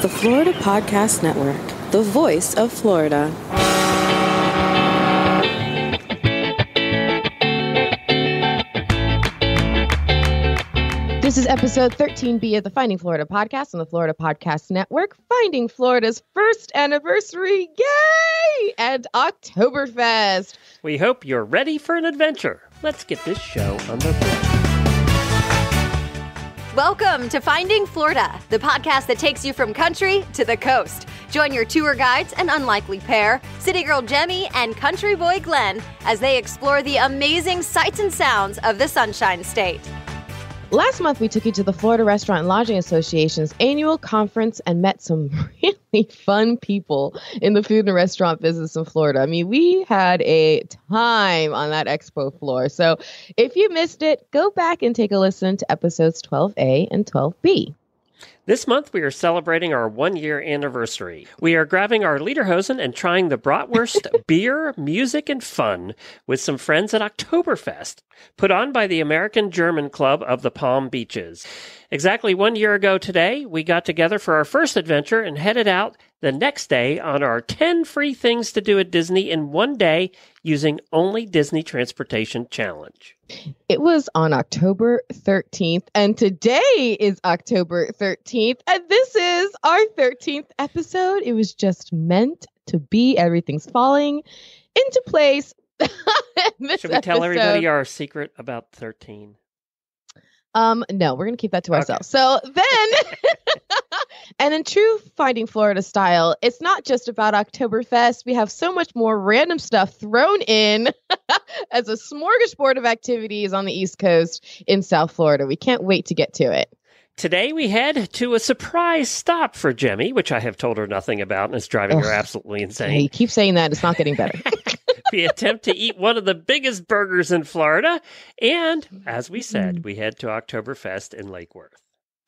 the Florida Podcast Network, the voice of Florida. This is episode 13B of the Finding Florida podcast on the Florida Podcast Network, finding Florida's first anniversary, yay, and Oktoberfest. We hope you're ready for an adventure. Let's get this show on the road. Welcome to Finding Florida, the podcast that takes you from country to the coast. Join your tour guides, an unlikely pair, city girl Jemmy and country boy Glenn, as they explore the amazing sights and sounds of the Sunshine State. Last month, we took you to the Florida Restaurant and Lodging Association's annual conference and met some really fun people in the food and restaurant business in Florida. I mean, we had a time on that expo floor. So if you missed it, go back and take a listen to episodes 12A and 12B. This month, we are celebrating our 1-year anniversary. We are grabbing our lederhosen and trying the bratwurst, beer, music, and fun with some friends at Oktoberfest, put on by the American German Club of the Palm Beaches. Exactly 1 year ago today, we got together for our first adventure and headed out the next day on our 10 free things to do at Disney in one day using only Disney Transportation Challenge. It was on October 13th, and today is October 13th, and this is our 13th episode. It was just meant to be. Everything's falling into place. Should we tell everybody our secret about 13? No, we're going to keep that to ourselves. So then, and in true Finding Florida style, it's not just about Oktoberfest. We have so much more random stuff thrown in as a smorgasbord of activities on the East Coast in South Florida. We can't wait to get to it. Today we head to a surprise stop for Jemmy, which I have told her nothing about, and it's driving her absolutely insane. Yeah, you keep saying that. It's not getting better. We attempt to eat one of the biggest burgers in Florida. And, as we said, we head to Oktoberfest in Lake Worth.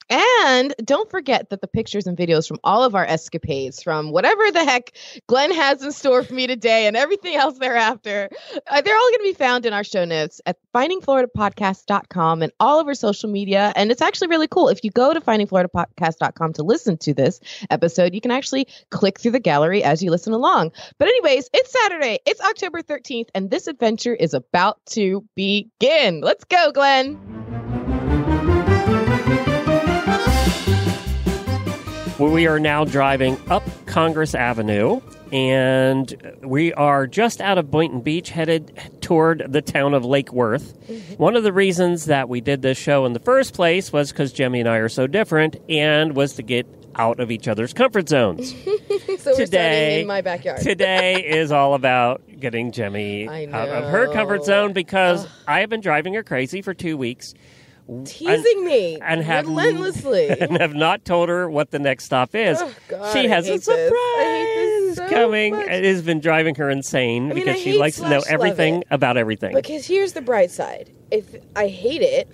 And don't forget that the pictures and videos from all of our escapades, from whatever the heck Glenn has in store for me today and everything else thereafter, they're all going to be found in our show notes at findingfloridapodcast.com and all of our social media. And it's actually really cool. If you go to findingfloridapodcast.com to listen to this episode, you can actually click through the gallery as you listen along. But anyways, it's Saturday. It's October 13th, and this adventure is about to begin. Let's go, Glenn. We are now driving up Congress Avenue, and we are just out of Boynton Beach, headed toward the town of Lake Worth. One of the reasons that we did this show in the first place was because Jemmy and I are so different, and was to get out of each other's comfort zones. So we're starting in my backyard. Today is all about getting Jemmy out of her comfort zone, because I have been driving her crazy for 2 weeks. Teasing me and relentlessly. And have not told her what the next stop is. Oh, God, she has a surprise coming. Much. It has been driving her insane because she likes to know everything about everything. Because here's the bright side. If I hate it,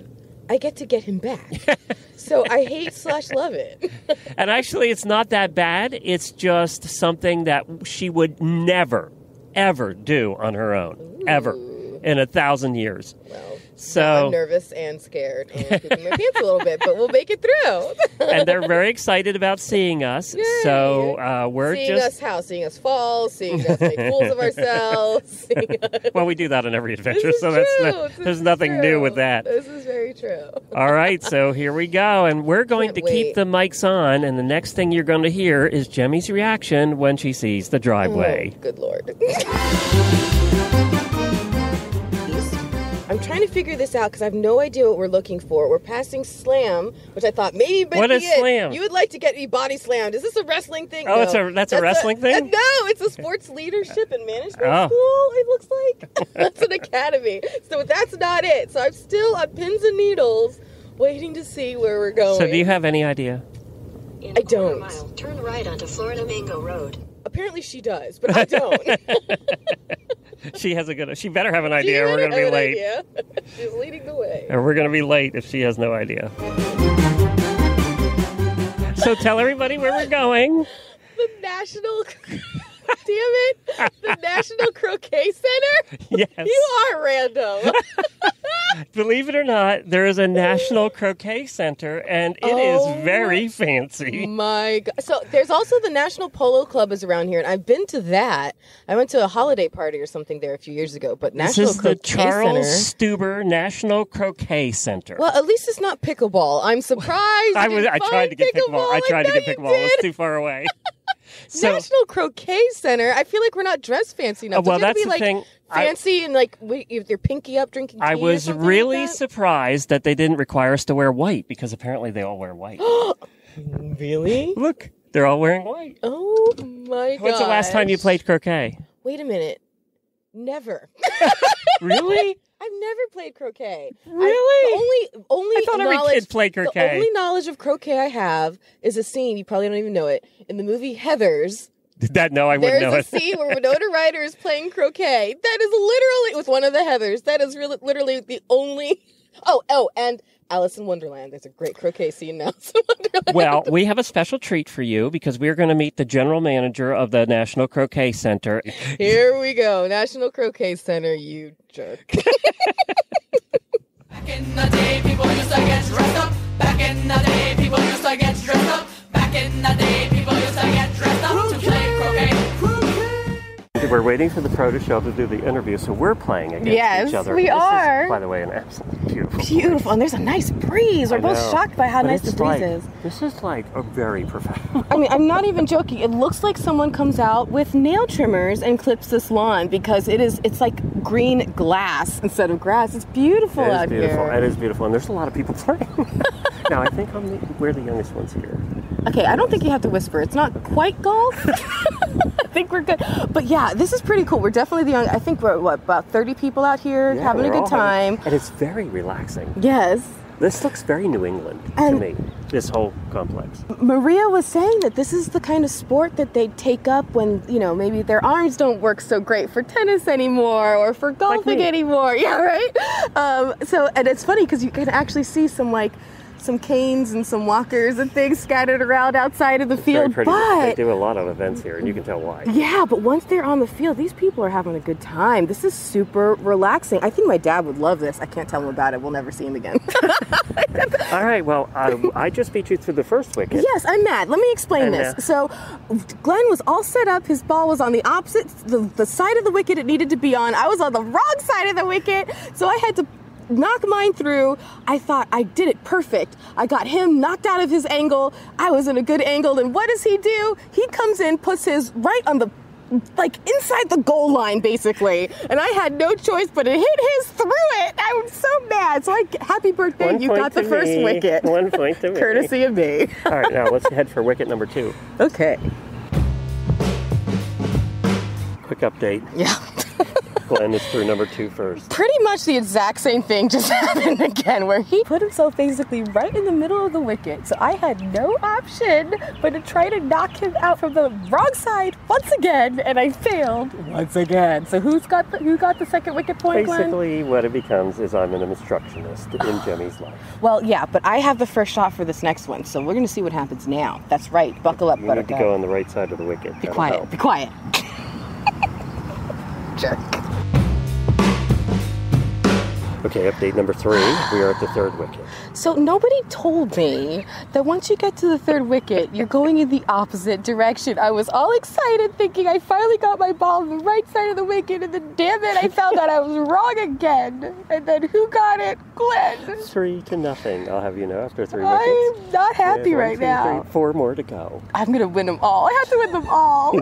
I get to get him back. So I hate/love it. And actually, it's not that bad. It's just something that she would never, ever do on her own. Ooh. Ever. In 1,000 years. Well. So I'm nervous and scared and pooping my pants a little bit, but we'll make it through. And they're very excited about seeing us. Yay. So we're seeing us fall, seeing us make fools of ourselves. Well, we do that on every adventure, so there's nothing new with that. This is very true. All right, so here we go, and we're going to keep the mics on, and the next thing you're going to hear is Jemmy's reaction when she sees the driveway. Oh, good Lord. I'm trying to figure this out because I have no idea what we're looking for. We're passing Slam, which I thought maybe what is Slam? You would like to get me body slammed. Is this a wrestling thing? Oh, no. that's a wrestling thing? No, it's a sports leadership and management school, it looks like. That's an academy. So that's not it. So I'm still on pins and needles waiting to see where we're going. So do you have any idea? I don't. Mile, turn right onto Florida Mango Road. Apparently she does, but I don't. She better have an idea. We're going to be late. She's leading the way. Or we're going to be late if she has no idea. So tell everybody where we're going. The National it. The National Croquet Center? Yes. You are random. Believe it or not, there is a National Croquet Center, and it is very fancy. My God. So there's also the National Polo Club is around here, and I've been to that. I went to a holiday party or something there a few years ago, but National This is Croquet the Charles Center. Stuber National Croquet Center. Well, at least it's not pickleball. I'm surprised. I tried to get pickleball. I tried to get pickleball. It was too far away. National Croquet Center. I feel like we're not dressed fancy enough. Well, Don't you have to that's be, the like, thing. fancy and like with your pinky up drinking tea I or was something really like that? surprised that they didn't require us to wear white, because apparently they all wear white. Really? Look, they're all wearing white. Oh my god. When's the last time you played croquet? Wait a minute. Never. Really? I've never played croquet. Really? The only I thought every knowledge, kid played The croquet. only knowledge of croquet I have is a scene, you probably don't even know it, in the movie Heathers. No, I wouldn't know There's it. a scene where Winona Ryder is playing croquet. That is literally, with one of the Heathers, that is really, literally the only... Oh, and Alice in Wonderland. There's a great croquet scene now. Well, we have a special treat for you, because we're going to meet the general manager of the National Croquet Center. Here we go. National Croquet Center, you jerk. Back in the day, people used to get dressed up. Back in the day, people used to get dressed up. Back in the day, people used to get dressed up to play croquet. We're waiting for the pro to show up to do the interview, so we're playing against Yes, each other. we This are. is, by the way, an absolutely beautiful Beautiful. And there's a nice breeze. We're I both know. shocked by how But nice the it's breeze like, is. This is like a very professional. I mean, I'm not even joking. It looks like someone comes out with nail trimmers and clips this lawn, because it's like green glass instead of grass. It's beautiful out here. It is beautiful, and there's a lot of people playing. Now, I think we're the youngest ones here. Okay, I don't think you have to whisper. It's not quite golf. I think we're good. But yeah, this is pretty cool. We're definitely the young. I think we're, about 30 people out here having a we're good all time. and it's very relaxing. Yes. This looks very New England And- to me, this whole complex. Maria was saying that this is the kind of sport that they take up when, maybe their arms don't work so great for tennis anymore or for golfing anymore. Yeah, right? And it's funny because you can actually see some canes and some walkers and things scattered around outside of the field. Very pretty. But They do a lot of events here, and you can tell why. yeah, but once they're on the field, these people are having a good time. This is super relaxing. I think my dad would love this. I can't tell him about it. We'll never see him again. All right, well, I just beat you through the first wicket. Yes, I'm mad. Let me explain And, this. So, Glenn was all set up. His ball was on the opposite, the side of the wicket it needed to be on. I was on the wrong side of the wicket, so I had to knock mine through. I thought I did it perfect. I got him knocked out of his angle. I was in a good angle, and what does he do? He comes in, puts his right on the, inside the goal line, basically. And I had no choice but to hit his through it. I was so mad. So happy birthday. 1 You point got the to first me. wicket. 1 point to me. Courtesy of me. All right, now let's head for wicket number 2. Okay. Quick update. Yeah. Glenn is through number 2 first. Pretty much the exact same thing just happened again, where he put himself basically right in the middle of the wicket. So I had no option but to try to knock him out from the wrong side once again, and I failed once again. So who got the second wicket point, Glenn? Basically, what it becomes is I'm an instructionist in Jemmy's life. Well, yeah, but I have the first shot for this next one, so we're going to see what happens now. That's right. Buckle up, You need to Buttercup. go on the right side of the wicket. Be That'll quiet. help. Be quiet. Jerk. Okay, update number 3. We are at the 3rd wicket. So nobody told me that once you get to the 3rd wicket, you're going in the opposite direction. I was all excited thinking I finally got my ball on the right side of the wicket, and then damn it, I found out I was wrong again. And then who got it? Glenn. 3-0. I'll have you know after 3 wickets. I'm not happy Yeah, 1, right 2, now. 3, 4 more to go. I'm going to win them all. I have to win them all.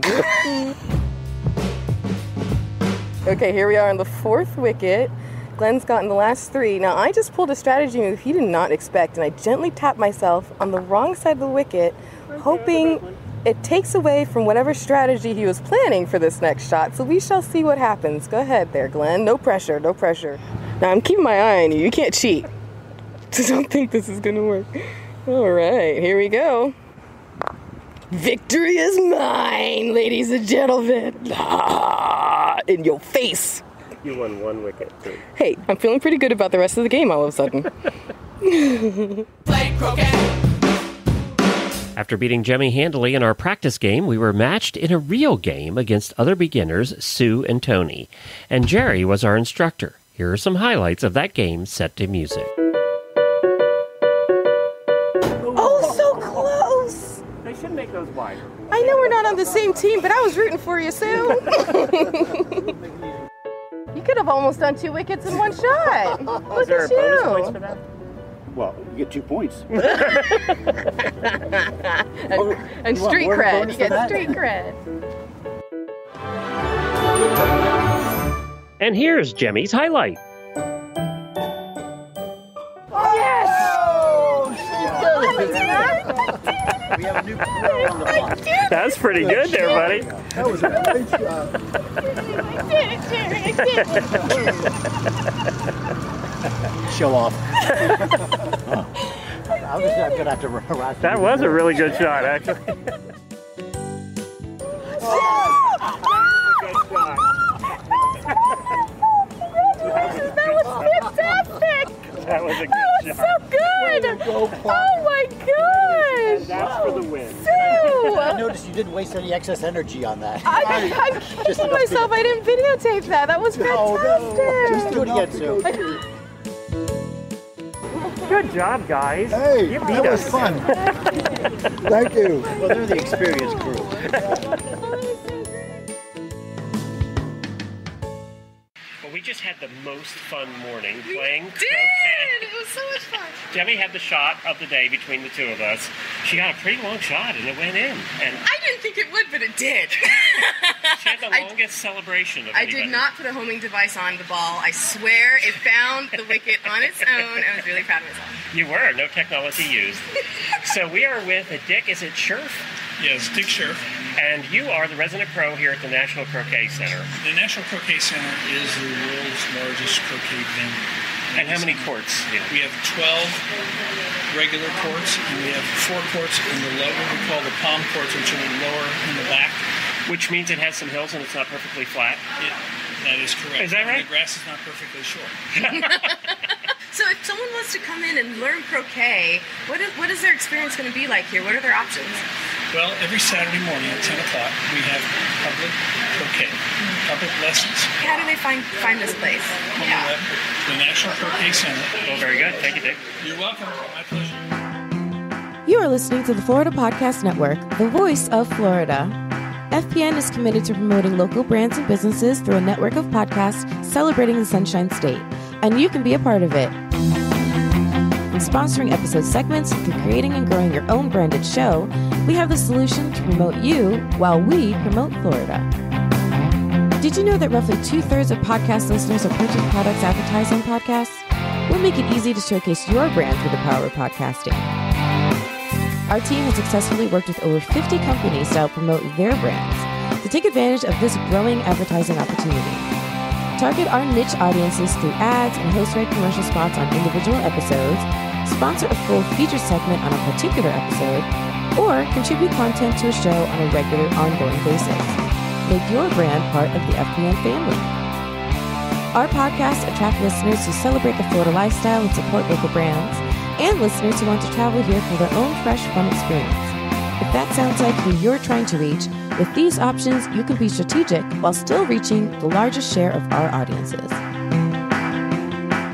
Okay, here we are on the 4th wicket. Glenn's gotten the last 3. Now, I just pulled a strategy move he did not expect, and I gently tapped myself on the wrong side of the wicket, hoping it takes away from whatever strategy he was planning for this next shot. So we shall see what happens. Go ahead there, Glenn. No pressure, no pressure. Now, I'm keeping my eye on you. You can't cheat. I don't think this is going to work. All right, here we go. Victory is mine, ladies and gentlemen. Ah, in your face. You won 1 wicket, too. Hey, I'm feeling pretty good about the rest of the game all of a sudden. Play croquet. After beating Jemmy handily in our practice game, we were matched in a real game against other beginners, Sue and Tony. And Jerry was our instructor. Here are some highlights of that game set to music. Oh, so close. They should make those wider. I know we're not on the same team, but I was rooting for you, Sue. You could have almost done 2 wickets in one shot. Look there at bonus points you. for that? Well, you get 2 points. And street more cred. bonus You get than that? street cred. And here's Jemmy's highlight. We have a new player on the block. That's pretty good there, buddy. That was a great shot. Show off. I'm going to have to harass you. That was a really good shot, actually. That was fantastic. That was a good shot. So good. Oh my gosh. That's for the win. Sue. I noticed you didn't waste any excess energy on that. I'm kicking myself. I didn't videotape that. That was fantastic. Just do it again, Sue. Good job, guys. Hey, You beat that was us. fun. Thank you. Well, they're the experienced crew. Well, we just had the most fun morning playing Did! croquet. It was so much fun. Jemmy had the shot of the day between the two of us. She got a pretty long shot, and it went in. And I didn't think it would, but it did. she had the longest celebration of I anybody. did not put a homing device on the ball. I swear it found the wicket on its own. I was really proud of myself. You were. No technology used. So we are with Dick. Is it Scherf? Yes, Dick Scherf. And you are the resident pro here at the National Croquet Center. The National Croquet Center is the world's largest croquet venue. And how many courts? We have 12 regular courts, and we have 4 courts in the lower, we call the palm courts, which are lower in the back. Which means it has some hills and it's not perfectly flat. That is correct. Is that right? And the grass is not perfectly short. So if someone wants to come in and learn croquet, what is their experience going to be like here? What are their options? Well, every Saturday morning at 10 o'clock, we have public croquet, public lessons. How do they find this place? On the National Croquet Center. Well, very good. Thank you, Dick. You're welcome. My pleasure. You are listening to the Florida Podcast Network, the voice of Florida. FPN is committed to promoting local brands and businesses through a network of podcasts celebrating the Sunshine State, and you can be a part of it. From sponsoring episode segments to creating and growing your own branded show, we have the solution to promote you while we promote Florida. Did you know that roughly 2/3 of podcast listeners are purchasing products advertised on podcasts? We'll make it easy to showcase your brand through the power of podcasting. Our team has successfully worked with over 50 companies to help promote their brands. To take advantage of this growing advertising opportunity, target our niche audiences through ads and host-read commercial spots on individual episodes, sponsor a full feature segment on a particular episode, or contribute content to a show on a regular, ongoing basis. Make your brand part of the FPN family. Our podcasts attract listeners who celebrate the Florida lifestyle and support local brands, and listeners who want to travel here for their own fresh, fun experience. If that sounds like who you're trying to reach, with these options, you can be strategic while still reaching the largest share of our audiences.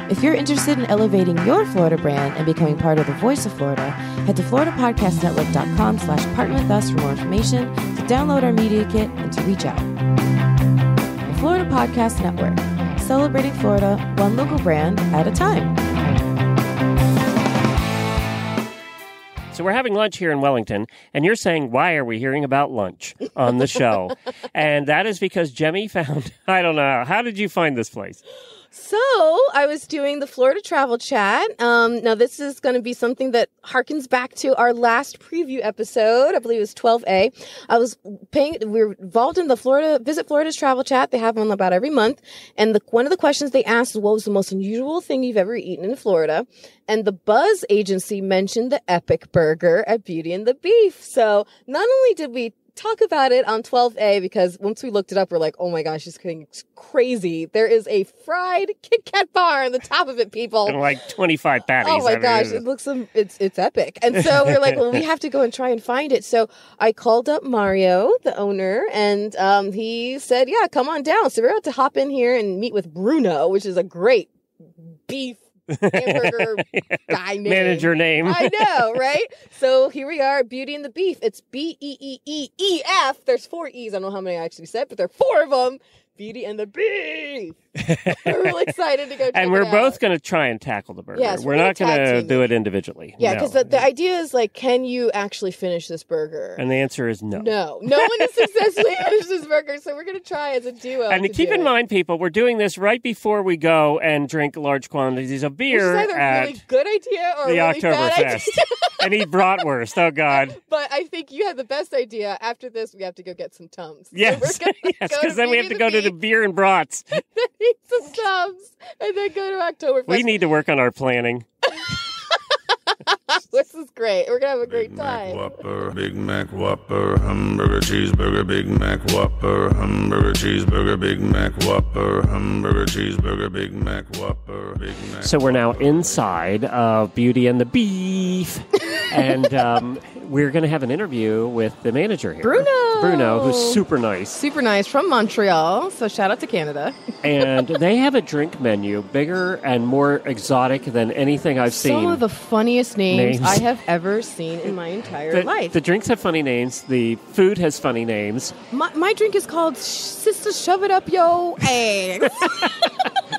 If you're interested in elevating your Florida brand and becoming part of the voice of Florida, head to floridapodcastnetwork.com/partner with us for more information, to download our media kit, and to reach out. The Florida Podcast Network, celebrating Florida one local brand at a time. So we're having lunch here in Wellington, and you're saying, why are we hearing about lunch on the show? And that is because Jemmy found, I don't know, how did you find this place? So I was doing the Florida travel chat. Now this is going to be something that harkens back to our last preview episode. I believe it was 12A. We were involved in the Visit Florida's travel chat. They have one about every month. And one of the questions they asked was, what was the most unusual thing you've ever eaten in Florida? And the Buzz agency mentioned the Epic Burger at Beauty and the Beef. So not only did we talk about it on 12A because once we looked it up, we're like, oh my gosh, it's getting crazy. There is a fried Kit Kat bar on the top of it, people. And like 25 patties. Oh my gosh, it looks it's epic. And so we're like, well, we have to go and try and find it. So I called up Mario, the owner, and he said, yeah, come on down. So we're about to hop in here and meet with Bruno, which is a great beef hamburger guy name. Manager name. I know, right? So here we are, Beauty and the Beef. It's Beeeef. There's 4 E's. I don't know how many I actually said, but there are 4 of them. Beauty and the Beef. We're really excited to go check And we're it out. both going to try and tackle the burger. Yes, we're not going to do it individually. Yeah, because the idea is like, can you actually finish this burger? And the answer is no. No. No one has successfully finished this burger, so we're going to try as a duo. And keep in mind, people, we're doing this right before we go and drink large quantities of beer Which is either at a really good idea or the a really bad idea. Oktoberfest. And eat bratwurst. Oh, God. But I think you had the best idea. After this, we have to go get some Tums. Yes, because then we have to go to the beer and brats. Eat some Tums and then go to Oktoberfest. We need to work on our planning. This is great. We're going to have a great time. Whopper, Big Mac Whopper, hamburger cheeseburger, Big Mac Whopper, hamburger cheeseburger, Big Mac Whopper, hamburger cheeseburger, Big Mac Whopper, Big Mac. So we're now inside of Beauty and the Beef, and we're going to have an interview with the manager here. Bruno, who's super nice. Super nice, from Montreal, so shout out to Canada. And they have a drink menu bigger and more exotic than anything I've seen. Some of the funniest names I have ever seen in my entire life. The drinks have funny names. The food has funny names. My drink is called Sister Shove It Up Yo Ass.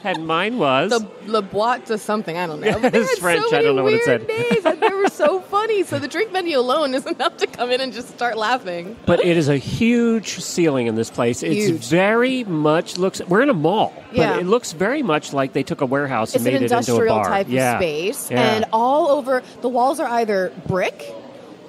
And mine was Le Boîte to something, I don't know. But it's French, I don't know what it said. Names, and they were so funny. So the drink menu alone is enough to come in and just start laughing. But it is a huge ceiling in this place. Huge. It's very much we're in a mall, Yeah. but it looks very much like they took a warehouse and made it into a bar. It's an industrial type of space, and all over the walls are either brick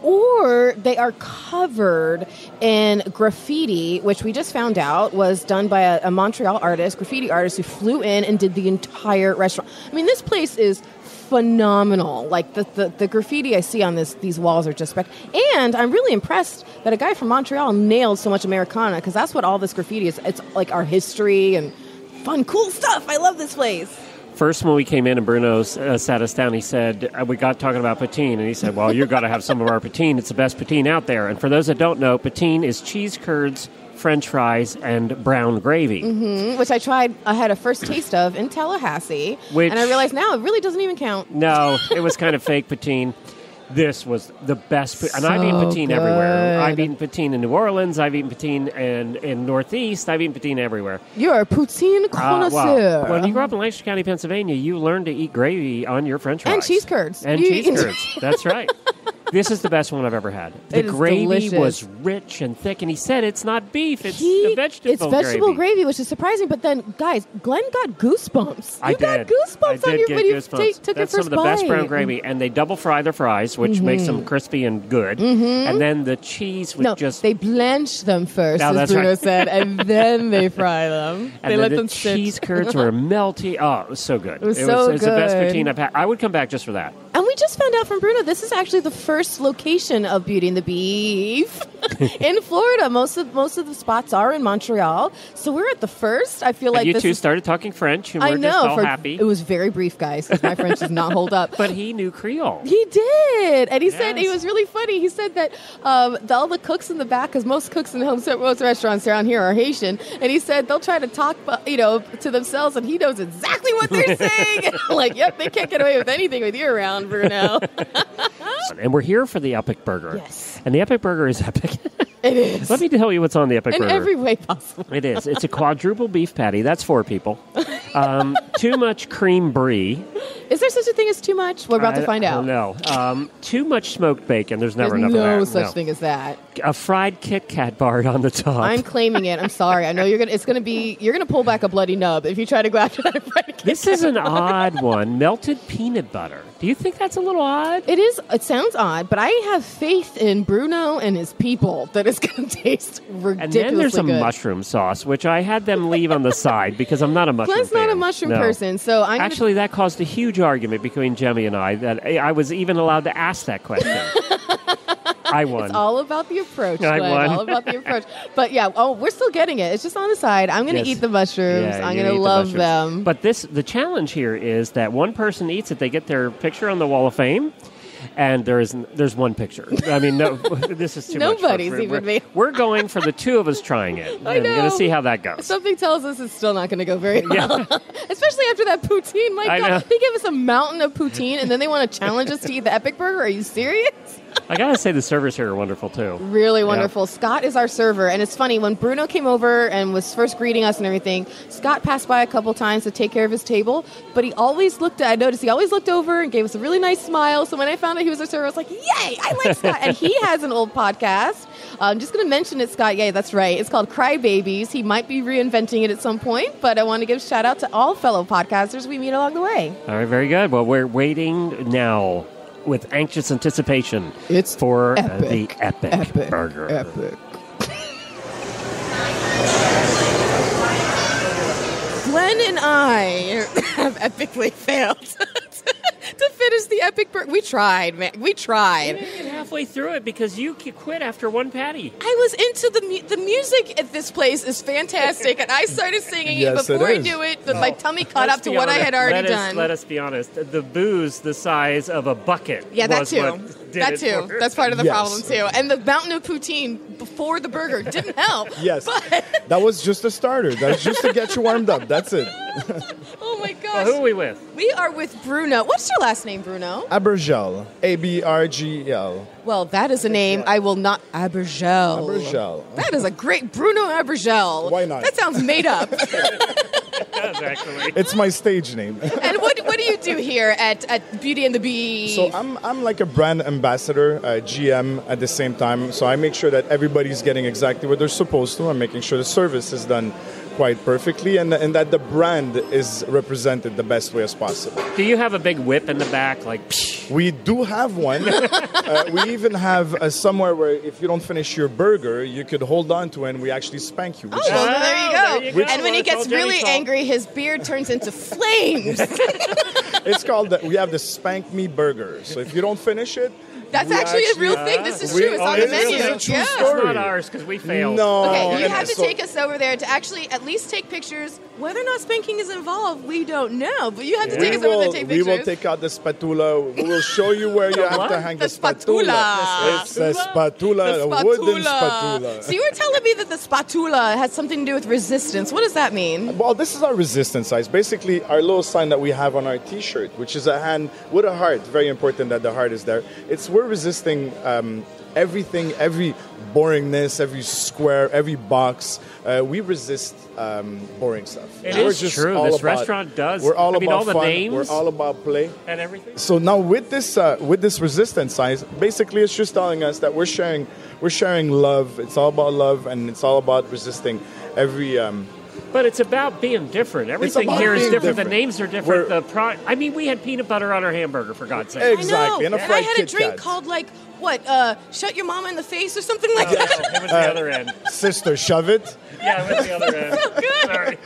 or they are covered in graffiti, which we just found out was done by a Montreal artist, graffiti artist, who flew in and did the entire restaurant. I mean, this place is phenomenal. Like the graffiti I see on these walls are just and I'm really impressed that a guy from Montreal nailed so much Americana, because that's what all this graffiti is. It's like our history and fun, cool stuff. I love this place. First, when we came in and Bruno sat us down, he said, we got talking about poutine, and he said, well, you've got to have some of our poutine. It's the best poutine out there. And for those that don't know, poutine is cheese curds, French fries, and brown gravy. Mm-hmm, which I had a first taste of in Tallahassee, and I realized now it really doesn't even count. No, it was kind of fake poutine. This was the best. And I've eaten poutine everywhere. I've eaten poutine in New Orleans. I've eaten poutine in Northeast. I've eaten poutine everywhere. You're a poutine connoisseur. When you grew up in Lancaster County, Pennsylvania, you learned to eat gravy on your French fries. And cheese curds. And cheese curds. That's right. This is the best one I've ever had. The gravy delicious. was rich and thick, and he said it's not beef, it's vegetable gravy, which is surprising. But then, guys, Glenn got goosebumps. I got goosebumps on your video. Took That's your first some of the best brown gravy, and they double fry their fries, which makes them crispy and good. And then the cheese was they blanch them first, as Bruno said, and then they fry them. And they then let the them sit. cheese curds were melty. Oh, it was so good. It was so It's the best poutine I've had. I would come back just for that. And we just found out from Bruno, this is actually the first location of Beauty and the Beef in Florida. Most of the spots are in Montreal, so we're at the first. I feel like you two started talking French, and we're just all happy. It was very brief, guys, because my French does not hold up. But he knew Creole. He did, and he said he was really funny. He said that all the cooks in the back, because most cooks in most restaurants around here are Haitian, and he said they'll try to talk, to themselves, and he knows exactly what they're saying. Like, yep, they can't get away with anything with you around, Bruno. And we're here for the Epic Burger. Yes. And the Epic Burger is epic. It is. Let me tell you what's on the Epic Burger. In every way possible. It is. It's a quadruple beef patty. That's 4 people. Too much cream brie. Is there such a thing as too much? We're about to find out. No. Too much smoked bacon. There's never enough of that. No such thing as that. A fried Kit Kat bar on the top. I'm claiming it. I'm sorry. I know you're gonna pull back a bloody nub if you try to go after that fried Kit Kat. This is an odd one. Melted peanut butter. Do you think that's a little odd? It is. It sounds odd, but I have faith in Bruno and his people that it's going to taste ridiculously And then there's a good. mushroom sauce, which I had them leave on the side because I'm not a mushroom Glenn's fan. not a mushroom person, so I'm Actually, that caused a huge argument between Jemmy and I that I was even allowed to ask that question. I won. It's all about the approach. I Glenn. won. All about the approach. But yeah, we're still getting it. It's just on the side. I'm going to eat the mushrooms. Yeah, I'm you going to eat the love mushrooms. them. But the challenge here is that one person eats it, they get their picture on the Wall of Fame. And there's one picture. I mean, no, this is too much. Nobody's even me. We're going for the two of us trying it. I and know. we're going to see how that goes. Something tells us it's still not going to go very well. Especially after that poutine. My I God, know. they gave us a mountain of poutine, and then they want to challenge us to eat the epic burger. Are you serious? I got to say the servers here are wonderful, too. Really wonderful. Scott is our server, and it's funny, when Bruno came over and was first greeting us and everything, Scott passed by a couple times to take care of his table, but I noticed he always looked over and gave us a really nice smile. So when I found out he was our server, I was like, yay, I like Scott. And he has an old podcast. I'm just going to mention it, Scott. Yeah, that's right. It's called Cry Babies. He might be reinventing it at some point, but I want to give a shout out to all fellow podcasters we meet along the way. All right, very good. Well, we're waiting now with anxious anticipation for the epic burger. Glenn and I have epically failed to finish the epic burger. We tried, man. We tried. You didn't get halfway through it because you quit after one patty. I was into the music at this place is fantastic, and I started singing it before I knew it. My tummy caught up to what I had already done. Let us be honest. The booze the size of a bucket. Yeah, that was too. what did That it too. for her. That's part of the problem too. And the mountain of poutine before the burger didn't help. Yes, But that was just a starter. That's just to get you warmed up. That's it. oh my gosh. Well, who are we with? We are with Bruno. What's your last name, Bruno? Abergel. Abrgel. Well, that is a name I will not. Abergel. Abergel. That is a great Bruno Abergel. Why not? That sounds made up. It does, actually. It's my stage name. And what do you do here at Beauty and the Bee? So I'm like a brand ambassador, GM at the same time. So I make sure that everybody's getting exactly what they're supposed to. I'm making sure the service is done quite perfectly and that the brand is represented the best way as possible. Do you have a big whip in the back? Like, psh? We do have one. We even have somewhere where if you don't finish your burger, you could hold on to it and we actually spank you. Oh, well, there you go. And when he gets That's all really Jenny's fault. angry, his beard turns into flames. It's called, we have the Spank Me Burger. So if you don't finish it, That's actually a real thing. This is true. It's on the menu. It's a true Yeah. story. It's not ours because we failed. No. Okay, you and have to so- take us over there to actually at least take pictures. Whether or not spanking is involved, we don't know. But you have to take us over there to take We pictures. will take out the spatula. We will show you where you have to hang the spatula. It's a spatula, a wooden spatula. So you were telling me that the spatula has something to do with resistance. What does that mean? Well, this is our resistance size. Basically, our little sign that we have on our T-shirt, which is a hand with a heart. Very important that the heart is there. We're resisting everything, every boringness, every square, every box. We resist boring stuff. It We're is just true. all This about- restaurant does. We're all I mean, about all the fun. names. We're all about play. And everything. So now with this resistance size, basically it's just telling us that we're sharing love. It's all about love, and it's all about resisting every. But it's about being different. Everything about here is being different. different. The names are different. I mean, we had peanut butter on our hamburger, for God's sake. Exactly, and a I fried had a Kit drink Kat. called shut your mama in the face or something like No, that. it was the other end. Sister, shove it. Yeah, it was the other end. So good.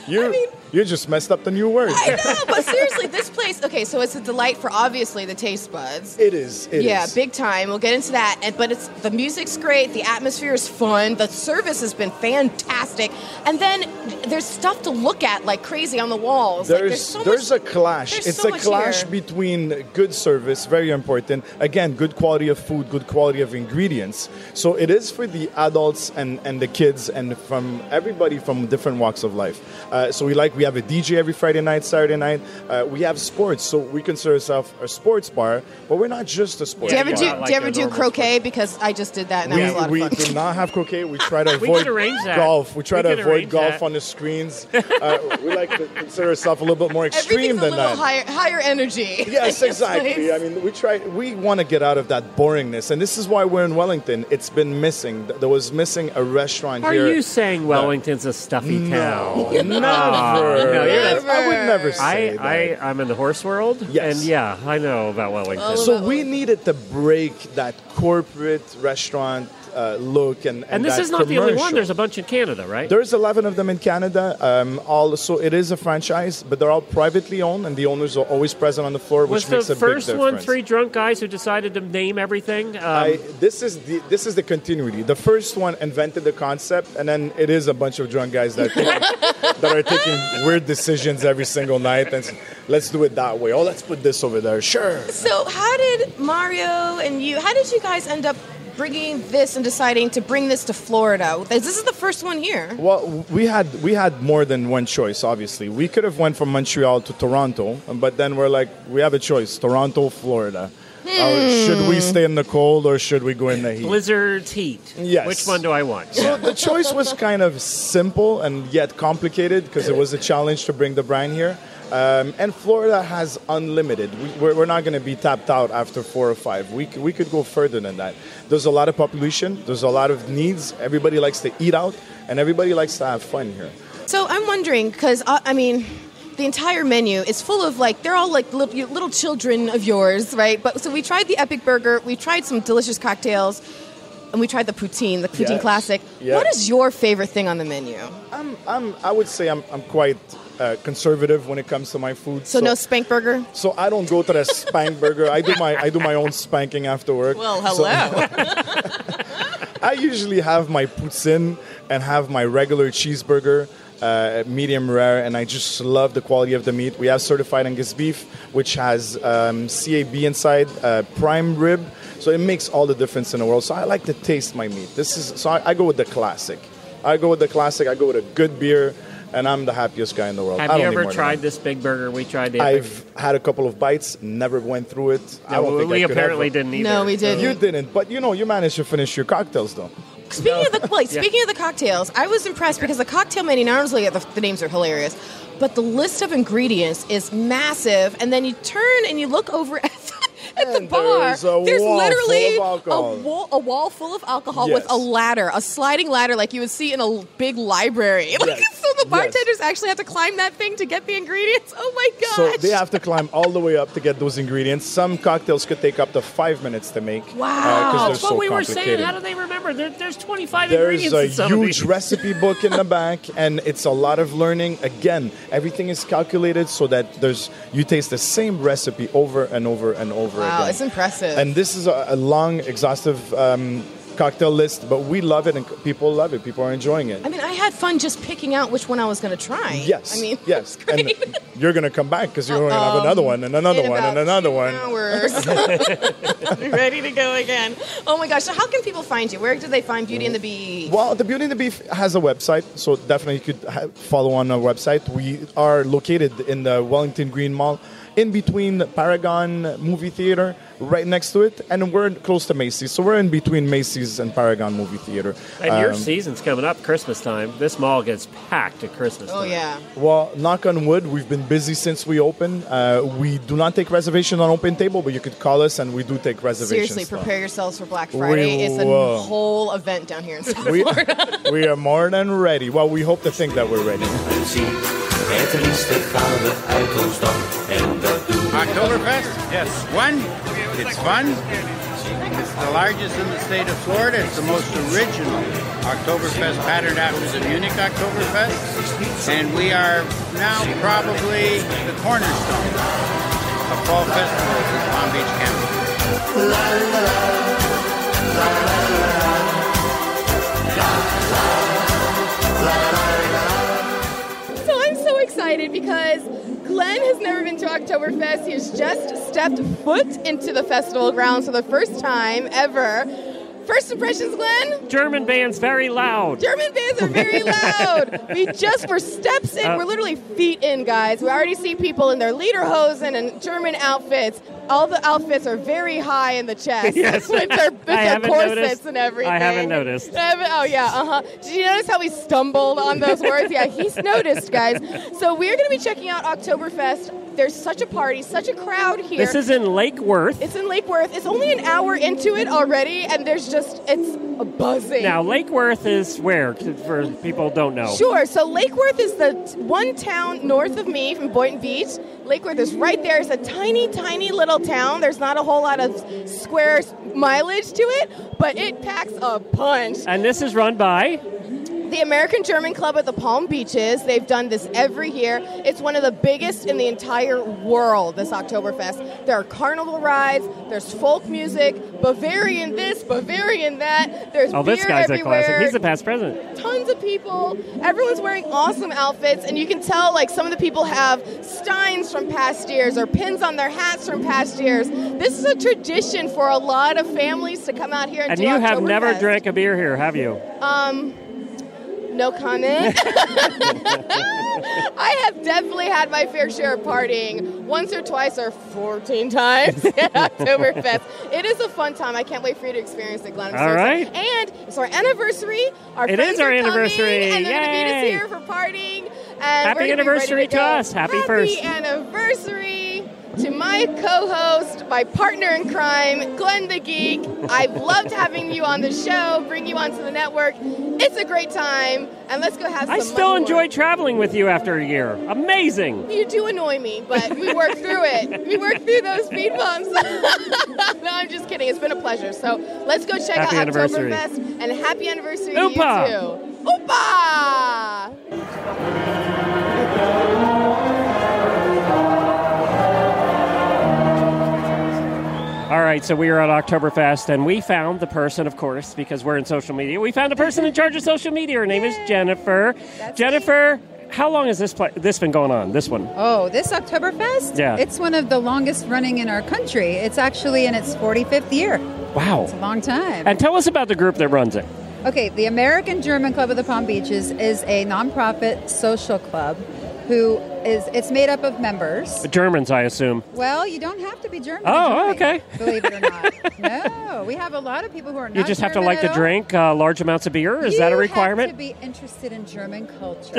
Sorry. You just messed up the new word. I know, but seriously, this place, okay, so it's a delight for obviously the taste buds. It is. It Yeah, is. big time. We'll get into that. But the music's great. The atmosphere is fun. The service has been fantastic. And then there's stuff to look at like crazy on the walls. There's a clash. there's It's so a much clash here. between good service, very important. Again, good quality of food, good quality of ingredients. So it is for the adults and the kids and from everybody from different walks of life. So we have a DJ every Friday night, Saturday night. We have sports, so we consider ourselves a sports bar, but we're not just a sports Do you bar. ever do croquet? Because I just did that and that was a lot of We fun. do not have croquet. We try to We avoid could arrange that. golf. We try We to could avoid arrange golf that. on the screens. We like to consider ourselves a little bit more extreme Everything's a than little that. higher energy. Yes, exactly. I mean, we want to get out of that boringness, and this is why we're in Wellington. It's been missing. There was missing a restaurant Are here. you saying Wellington's a stuffy town? Never. I would never say that. I'm in the horse world, Yes. and I know about Wellington. So we needed to break that corporate restaurant look and this that is not the only one. commercial. There's a bunch in Canada, right? There's 11 of them in Canada. Also, it is a franchise, but they're all privately owned, and the owners are always present on the floor, which makes a big difference. Was the first one three drunk guys who decided to name everything? This is the continuity. The first one invented the concept, and then it is a bunch of drunk guys that are taking weird decisions every single night. And let's do it that way. Oh, let's put this over there. Sure. So how did Mario and you guys end up bringing this and deciding to bring this to Florida? This is the first one here. Well, we had more than one choice, obviously. We could have went from Montreal to Toronto, but then we're like, we have a choice, Toronto, Florida. Should we stay in the cold or should we go in the heat? Blizzard's heat. Yes. Which one do I want? So the choice was kind of simple and yet complicated because it was a challenge to bring the brand here. And Florida has unlimited. We're not going to be tapped out after 4 or 5. We could go further than that. There's a lot of population. There's a lot of needs. Everybody likes to eat out, and everybody likes to have fun here. So I'm wondering, because, the entire menu is full of, they're all like little children of yours, right? But so we tried the Epic Burger. We tried some delicious cocktails. And we tried the poutine classic. Yes. What is your favorite thing on the menu? I would say I'm quite conservative when it comes to my food. So no spank burger? So I don't go to the spank burger. I do my own spanking after work. Well, hello. I usually have my poutine and have my regular cheeseburger, medium rare, and I just love the quality of the meat. We have certified Angus beef, which has CAB inside, prime rib. So it makes all the difference in the world. So I like to taste my meat. I go with the classic. I go with a good beer, and I'm the happiest guy in the world. Have you ever tried this big burger? We tried the I've had a couple of bites, never went through it. No, we apparently didn't either. No, we didn't. You didn't, but you managed to finish your cocktails, though. Speaking of the cocktails, I was impressed because the cocktail menu, not only the names are hilarious, but the list of ingredients is massive. And then you turn and you look over at the bar. There's literally a wall full of alcohol with a ladder, a sliding ladder like you would see in a big library. Yes. So the bartenders actually have to climb that thing to get the ingredients. Oh my gosh. So they have to climb all the way up to get those ingredients. Some cocktails could take up to 5 minutes to make. Wow. That's what we were saying. How do they remember? There's 25 ingredients There's in some a huge recipe book in the back, and it's a lot of learning. Again, everything is calculated so that you taste the same recipe over and over and over again. Wow, it's impressive. And this is a long, exhaustive cocktail list, but we love it and people love it. People are enjoying it. I mean, I had fun just picking out which one I was going to try. Yes. Yes. And you're going to come back because you're going to have another one and another one and another one. Hours. Ready to go again. Oh my gosh. So how can people find you? Where do they find Beauty and the Beef? Well, the Beauty and the Beef has a website, so definitely you could follow on our website. We are located in the Wellington Green Mall, in between Paragon Movie Theater, right next to it, and we're close to Macy's. So we're in between Macy's and Paragon Movie Theater. And your season's coming up, Christmas time. This mall gets packed at Christmas time. Oh, yeah. Well, knock on wood, we've been busy since we opened. We do not take reservations on Open Table, but you could call us, and we do take reservations. Seriously, prepare yourselves for Black Friday. It's a whole event down here in South Florida. We are more than ready. Well, we hope to think that we're ready. Oktoberfest? Yes. One, it's fun. It's the largest in the state of Florida. It's the most original Oktoberfest patterned after the Munich Oktoberfest. And we are now probably the cornerstone of fall festivals in Palm Beach County. So I'm so excited because Glenn has never been to Oktoberfest. He has just stepped foot into the festival grounds for the first time ever. First impressions, Glenn? German band's very loud. German bands are very loud. We're steps in. We're literally feet in, guys. We already see people in their lederhosen and German outfits. All the outfits are very high in the chest. Yes. with their corsets and everything. I haven't noticed. Oh, yeah, Did you notice how we stumbled on those words? Yeah, he's noticed, guys. So we're going to be checking out Oktoberfest. There's such a party, such a crowd here. This is in Lake Worth. It's in Lake Worth. It's only an hour into it already, and it's a buzzing. Now, Lake Worth is where, for people who don't know? Sure. So Lake Worth is the one town north of me from Boynton Beach. Lake Worth is right there. It's a tiny, tiny little town. There's not a whole lot of square mileage to it, but it packs a punch. And this is run by? The American German Club at the Palm Beaches. They've done this every year. It's one of the biggest in the entire world, this Oktoberfest. There are carnival rides. There's folk music, Bavarian this, Bavarian that. There's beer this guy's everywhere. a classic. He's the past president. Tons of people. Everyone's wearing awesome outfits, and you can tell, like, some of the people have steins from past years or pins on their hats from past years. This is a tradition for a lot of families to come out here and do you have never Oktoberfest. drank a beer here, have you? No comment. I have definitely had my fair share of partying once or twice or 14 times at Oktoberfest. It is a fun time. I can't wait for you to experience it, Glenn. I'm so excited. And it's our anniversary. Our friends are anniversary. coming, and they're going to meet us Yay. here for partying. And Happy anniversary to us. Happy first. Happy anniversary to my co-host, my partner in crime, Glenn the Geek. I've loved having you on the show, bring you onto the network. It's a great time, and let's go have some I still much enjoy more. traveling with you after a year. Amazing. You do annoy me, but we work through it. We work through those speed bumps. No, I'm just kidding. It's been a pleasure. So let's go check Happy out anniversary. Oktoberfest, and happy anniversary Oompa. to you too. Oompa! All right, so we are at Oktoberfest, and we found the person, of course, because we're in social media. We found the person in charge of social media. Her name is Jennifer. Jennifer, how long has this been going on, this one? Oh, this Oktoberfest? Yeah. It's one of the longest running in our country. It's actually in its 45th year. Wow. It's a long time. And tell us about the group that runs it. Okay, the American German Club of the Palm Beaches is a nonprofit social club it's made up of members. The Germans, I assume. Well, you don't have to be German. Oh, to join, okay. Believe it or not. No, we have a lot of people who are not You just have to German like at to all. drink large amounts of beer? Is that a requirement? You have to be interested in German culture.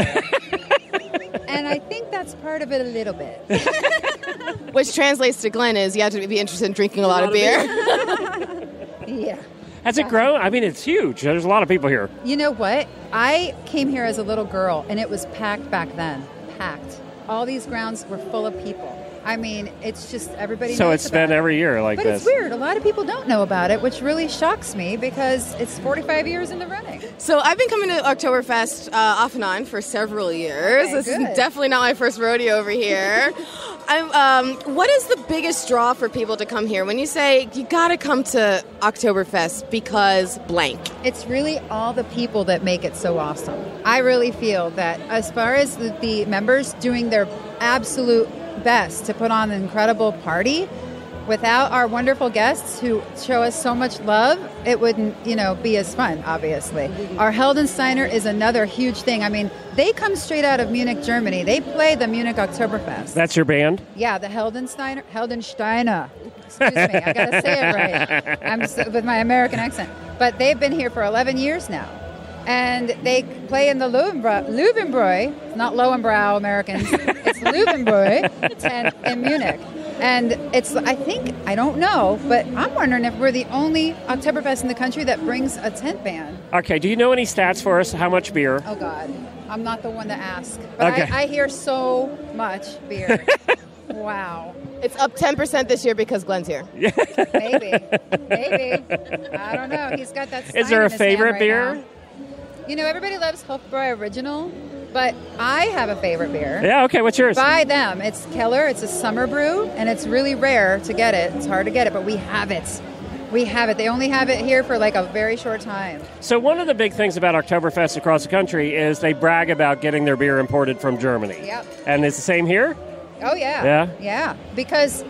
And I think that's part of it a little bit. Which translates to Glenn is you have to be interested in drinking a lot of beer. Yeah. Has it grown? I mean, it's huge. There's a lot of people here. You know what? I came here as a little girl, and it was packed back then. Packed. All these grounds were full of people. I mean, it's just everybody So knows it's about been it. every year like But this. it's weird. A lot of people don't know about it, which really shocks me because it's 45 years in the running. So I've been coming to Oktoberfest off and on for several years. Okay, This good. is definitely not my first rodeo over here. What is the biggest draw for people to come here? When you say you got to come to Oktoberfest because blank. It's really all the people that make it so awesome. I really feel that as far as the members doing their absolute best to put on an incredible party, without our wonderful guests who show us so much love, it wouldn't, be as fun, obviously. Our Heldensteiner is another huge thing. I mean, they come straight out of Munich, Germany. They play the Munich Oktoberfest. That's your band? Yeah, the Heldensteiner. Excuse me, I got to say it right. I'm with my American accent. But they've been here for 11 years now. And they play in the Löwenbräu, not Lowenbrow Americans, it's Löwenbräu tent in Munich. And it's, I don't know, but I'm wondering if we're the only Oktoberfest in the country that brings a tent band. Okay, do you know any stats for us? How much beer? Oh, God. I'm not the one to ask. But Okay. I hear so much beer. Wow. It's up 10% this year because Glenn's here. Maybe. I don't know. He's got that Is there a stein in his hand favorite right beer? now. Everybody loves Hofbräu Original, but I have a favorite beer. Yeah, okay, what's yours? By them. It's Keller. It's a summer brew, and it's really rare to get it. It's hard to get it, but we have it. They only have it here for like a very short time. So one of the big things about Oktoberfest across the country is they brag about getting their beer imported from Germany. Yep. And it's the same here? Oh, yeah. Yeah? Yeah. Because,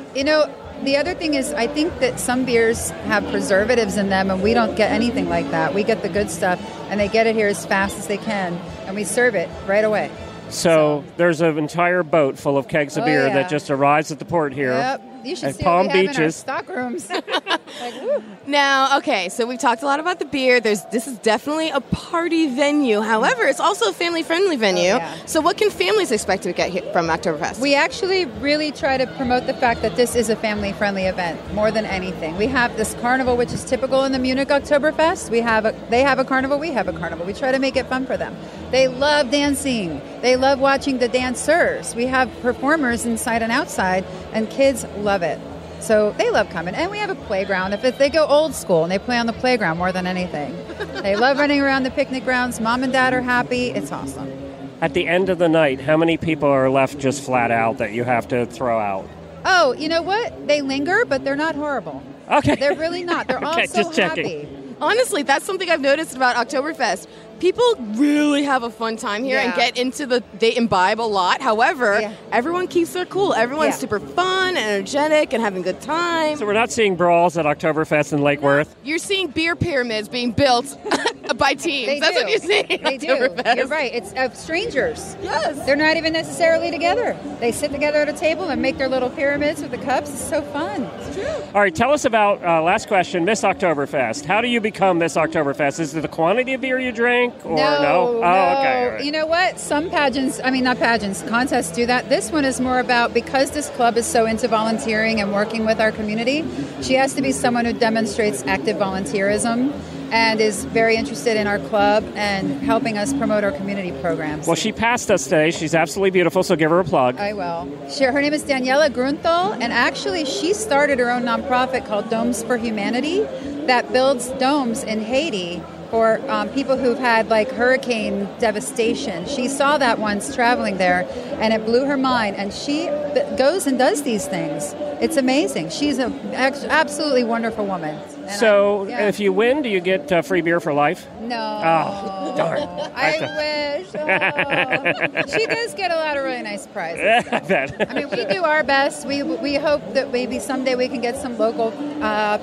the other thing is I think that some beers have preservatives in them, and we don't get anything like that. We get the good stuff, and they get it here as fast as they can, and we serve it right away. So there's an entire boat full of kegs of Oh, beer yeah. that just arrives at the port here. Yep. You should at see Palm what we have in our Beaches. stock rooms. Now, okay, so we've talked a lot about the beer. This is definitely a party venue. However, it's also a family-friendly venue. Oh, yeah. So what can families expect to get here from Oktoberfest? We actually really try to promote the fact that this is a family-friendly event more than anything. We have this carnival, which is typical in the Munich Oktoberfest. They have a carnival, we have a carnival. We try to make it fun for them. They love dancing. They love watching the dancers. We have performers inside and outside, and kids love it. So they love coming. And we have a playground. If they go old school and they play on the playground more than anything. They love running around the picnic grounds. Mom and dad are happy. It's awesome. At the end of the night, how many people are left just flat out that you have to throw out? Oh, you know what? They linger, but they're not horrible. Okay. They're really not. They're all so just checking. happy. Honestly, that's something I've noticed about Oktoberfest. People really have a fun time here and get into they imbibe a lot. However, everyone keeps their cool. Everyone's super fun, energetic, and having a good time. So we're not seeing brawls at Oktoberfest in Lake Worth? You're seeing beer pyramids being built by teams. That's what you're seeing. They do. You're right. It's strangers. Yes. They're not even necessarily together. They sit together at a table and make their little pyramids with the cups. It's so fun. It's true. All right, tell us about, last question, Miss Oktoberfest. How do you become Miss Oktoberfest? Is it the quantity of beer you drink? Or no? Oh, okay. Right. You know what? Some contests do that. This one is more about, because this club is so into volunteering and working with our community, she has to be someone who demonstrates active volunteerism and is very interested in our club and helping us promote our community programs. Well, she passed us today. She's absolutely beautiful, so give her a plug. I will. Her name is Daniela Grunthal, and actually she started her own nonprofit called Domes for Humanity that builds domes in Haiti for people who've had like hurricane devastation. She saw that once traveling there, and it blew her mind, and she goes and does these things. It's amazing. She's an absolutely wonderful woman. And so if you win, do you get free beer for life? No. Oh, darn. I wish. Oh. She does get a lot of really nice prizes. I bet. I mean, we do our best. We hope that maybe someday we can get some local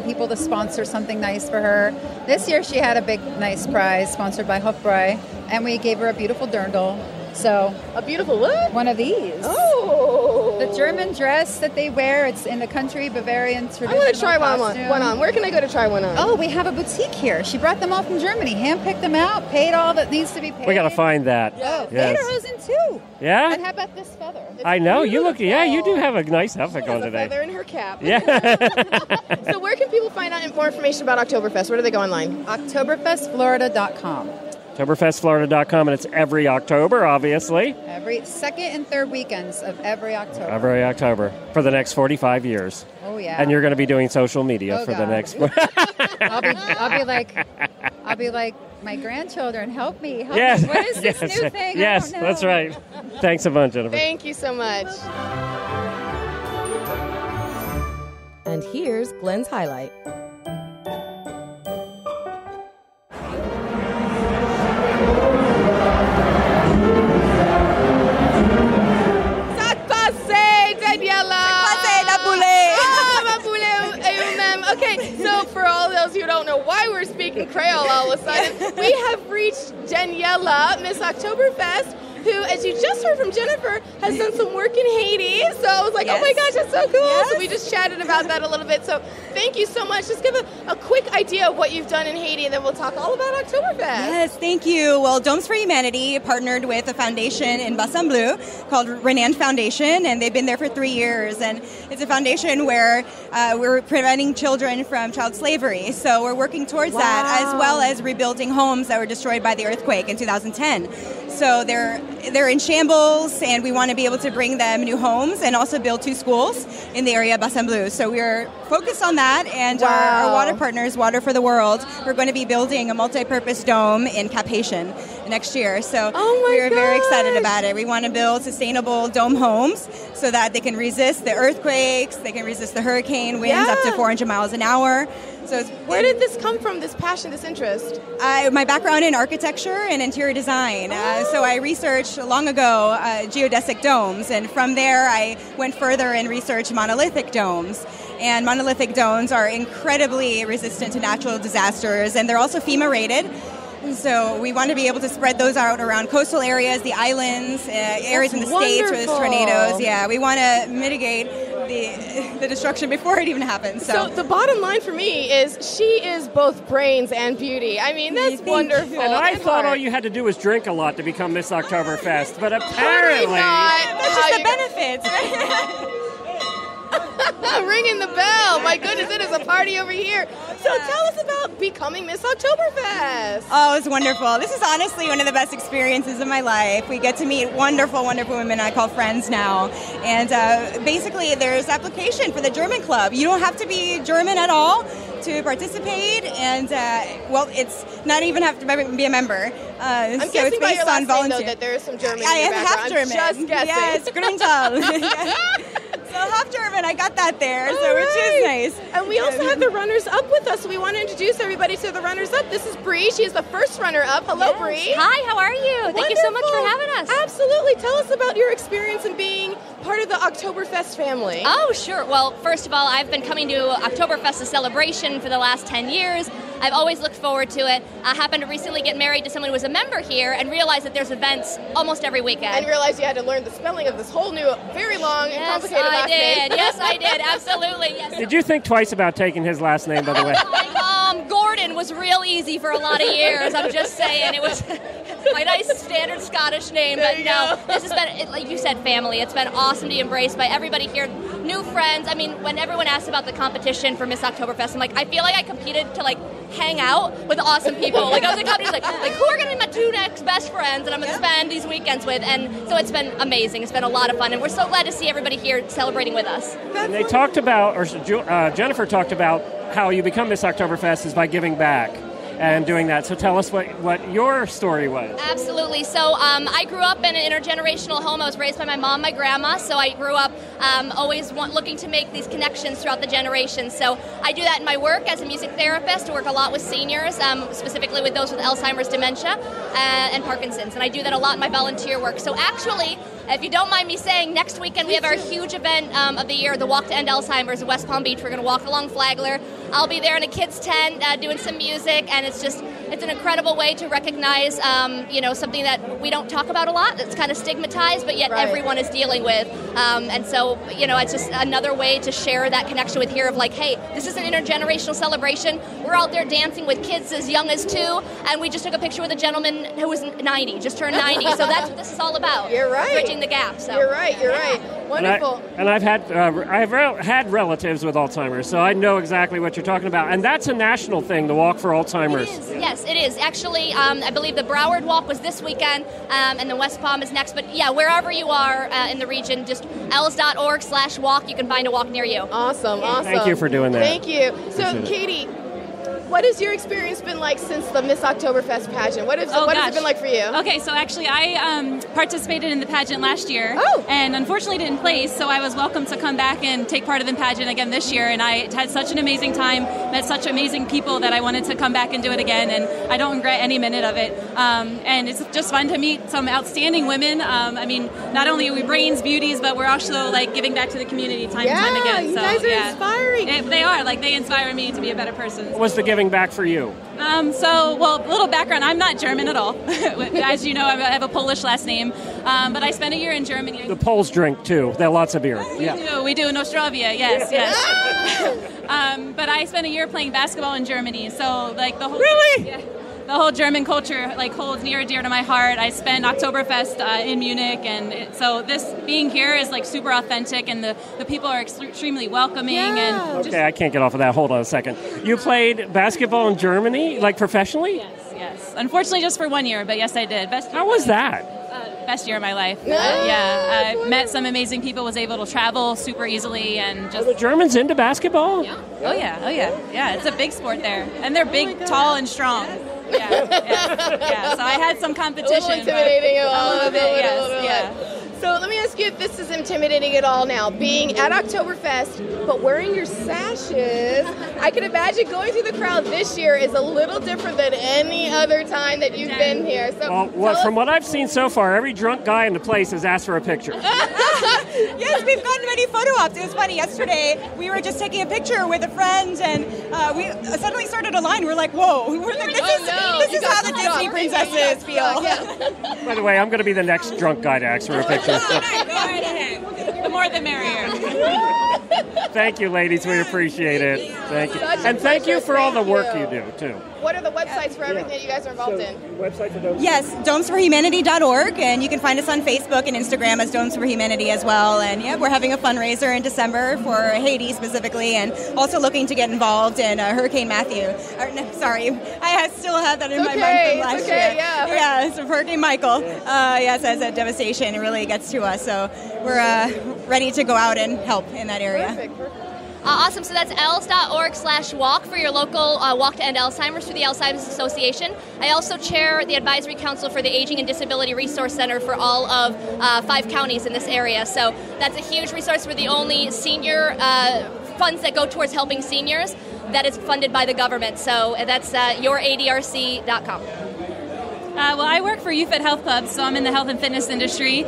people to sponsor something nice for her. This year she had a big, nice prize sponsored by Hofbräu, and we gave her a beautiful dirndl. So a beautiful what? One of these. Oh, the German dress that they wear. It's in the country Bavarian traditional. I'm going to try costume. one on. Where can I go to try one on? Oh, we have a boutique here. She brought them all from Germany. Handpicked them out. Paid all that needs to be paid. We got to find that. Oh, yes. lederhosen too. Yeah. And how about this feather? I know you look. Yeah, you do have a nice outfit going today. Feather in her cap. Yeah. So where can people find out more information about Oktoberfest? Where do they go online? Oktoberfestflorida.com. Oktoberfestflorida.com, and it's every October, obviously. Every second and third weekends of every October. Every October for the next 45 years. Oh yeah. And you're going to be doing social media for the next. I'll be like my grandchildren. Help me. Help yes. me. What is this new thing? Yes, I don't know. that's right. Thanks a bunch, Jennifer. Thank you so much. And here's Glenn's highlight. Okay, so for all those who don't know why we're speaking Creole all of a sudden, we have reached Daniela, Miss Oktoberfest, who, as you just heard from Jennifer, has done some work in Haiti. So I was like, oh my gosh, that's so cool. Yes. So we just chatted about that a little bit. So thank you so much. Just give a quick idea of what you've done in Haiti, and then we'll talk all about Oktoberfest. Yes, thank you. Well, Domes for Humanity partnered with a foundation in Bas-en-Bleu called Renan Foundation, and they've been there for 3 years. And it's a foundation where we're preventing children from child slavery. So we're working towards that, as well as rebuilding homes that were destroyed by the earthquake in 2010. So they're in shambles, and we want to be able to bring them new homes and also build 2 schools in the area of Bas-en-Bleu. So we're focused on that, and our water partners, Water for the World, we're going to be building a multi-purpose dome in Cap-Haïtien next year. So we're very excited about it. We want to build sustainable dome homes so that they can resist the earthquakes, they can resist the hurricane winds up to 400 miles an hour. So where did this come from, this passion, this interest? My background in architecture and interior design. So I researched long ago geodesic domes, and from there I went further and researched monolithic domes. And monolithic domes are incredibly resistant to natural disasters, and they're also FEMA rated. So we want to be able to spread those out around coastal areas, the islands, areas in the States where there's tornadoes. Yeah, we want to mitigate the destruction before it even happens. So the bottom line for me is she is both brains and beauty. I mean, that's wonderful. And I thought all you had to do was drink a lot to become Miss Oktoberfest, but apparently Totally not. That's just the benefits, right? Ringing the bell. My goodness, it is a party over here. So tell us about becoming Miss Oktoberfest. Oh, it's wonderful. This is honestly one of the best experiences of my life. We get to meet wonderful, wonderful women I call friends now. And basically, there's application for the German club. You don't have to be German at all to participate. And, it's not even have to be a member. I'm so guessing it's by based your last on volunteer. name, though, that there is some German I in your am half background. German. I'm just guessing. Yes, Grüntal. So half German, I got that there, which is nice. And we also have the runners-up with us, so we want to introduce everybody to the runners-up. This is Bree. She is the first runner-up. Hello, Bree. Hi, how are you? Thank you so much for having us. Absolutely. Tell us about your experience in being part of the Oktoberfest family. Oh, sure. Well, first of all, I've been coming to Oktoberfest, a celebration, for the last 10 years. I've always looked forward to it. I happened to recently get married to someone who was a member here and realized that there's events almost every weekend. And realized you had to learn the spelling of this whole new, very long and complicated last name. Yes, I did. Absolutely. Yes. Did you think twice about taking his last name, by the way? Gordon was real easy for a lot of years. I'm just saying. It was my nice standard Scottish name. But no, this has been, like you said, family. It's been awesome to be embraced by everybody here. New friends. I mean, when everyone asks about the competition for Miss Oktoberfest, I'm like, I feel like I competed to hang out with awesome people. I was in companies like who are going to be my two next best friends that I'm going to spend these weekends with? And so it's been amazing. It's been a lot of fun, and we're so glad to see everybody here celebrating with us. And they talked about, or Jennifer talked about, how you become Miss Oktoberfest is by giving back and doing that. So tell us what your story was. Absolutely. So I grew up in an intergenerational home. I was raised by my mom, my grandma, so I grew up always looking to make these connections throughout the generations. So I do that in my work as a music therapist. I work a lot with seniors, specifically with those with Alzheimer's, dementia, and Parkinson's. And I do that a lot in my volunteer work. So actually, if you don't mind me saying, next weekend we have our huge event of the year, the Walk to End Alzheimer's in West Palm Beach. We're going to walk along Flagler. I'll be there in a kids' tent doing some music, and it's an incredible way to recognize, something that we don't talk about a lot. It's kind of stigmatized, but yet everyone is dealing with. And so, it's just another way to share that connection with here of hey, this is an intergenerational celebration. We're out there dancing with kids as young as 2, and we just took a picture with a gentleman who was 90, just turned 90. So that's what this is all about. You're right. Bridging the gap. So. You're right. Wonderful. And I've had relatives with Alzheimer's, so I know exactly what you're talking about. And that's a national thing, the Walk for Alzheimer's. Yes, it is. Actually, I believe the Broward Walk was this weekend, and the West Palm is next. But yeah, wherever you are in the region, just els.org/walk, you can find a walk near you. Awesome. Thank you for doing that. Thank you. So, Katie, what has your experience been like since the Miss Oktoberfest pageant? What has it been like for you? Okay, so actually I participated in the pageant last year and unfortunately didn't place, so I was welcome to come back and take part of the pageant again this year, and I had such an amazing time, met such amazing people that I wanted to come back and do it again, and I don't regret any minute of it. And it's just fun to meet some outstanding women. Not only are we brains, beauties, but we're also giving back to the community time and time again. You guys are inspiring. They are. They inspire me to be a better person. What was the giving back for you? A little background. I'm not German at all. As you know, I have a Polish last name. But I spent a year in Germany. The Poles drink, too. They have lots of beer. We do. Nostrovia, yes. But I spent a year playing basketball in Germany. So, the whole... Really? Yeah. The whole German culture holds near and dear to my heart. I spent Oktoberfest in Munich, and so this being here is super authentic, and the people are extremely welcoming. Yeah. And I can't get off of that. Hold on a second. You played basketball in Germany, professionally? Yes. Unfortunately, just for 1 year, but yes, I did. How was that? Best year of my life. I met some amazing people, was able to travel super easily, and just... Are the Germans into basketball? Yeah. Oh yeah. Yeah, it's a big sport there. And they're big, tall, and strong. Yeah. So I had some competition. A little intimidating at all. A little bit, yes. So let me ask you if this is intimidating at all now, being at Oktoberfest, but wearing your sashes. I can imagine going through the crowd this year is a little different than any other time that you've been here. So from what I've seen so far, every drunk guy in the place has asked for a picture. Yes, we've gotten many photo ops. It was funny. Yesterday, we were just taking a picture with a friend, and we suddenly started a line. We're like, whoa. This is how the Disney princesses feel. By the way, I'm going to be the next drunk guy to ask for a picture. Go right ahead. The more the merrier. Thank you, ladies. We appreciate it. Thank you. Such a And thank you pleasure. for all the Thank work you. you do, too. What are the websites for everything that you guys are involved in? Website for those? Yes, domesforhumanity.org, and you can find us on Facebook and Instagram as Domes for Humanity as well. And yeah, we're having a fundraiser in December for Haiti specifically, and also looking to get involved in Hurricane Matthew. I still have that in my mind from last year. Yeah, so Hurricane Michael. Yes, as that devastation really gets to us. So we're ready to go out and help in that area. Perfect. Awesome. So that's els.org/walk for your local Walk to End Alzheimer's through the Alzheimer's Association. I also chair the advisory council for the Aging and Disability Resource Center for all of 5 counties in this area. So that's a huge resource. We're the only senior funds that go towards helping seniors that is funded by the government. So that's youradrc.com. Well, I work for YouFit Health Club, so I'm in the health and fitness industry.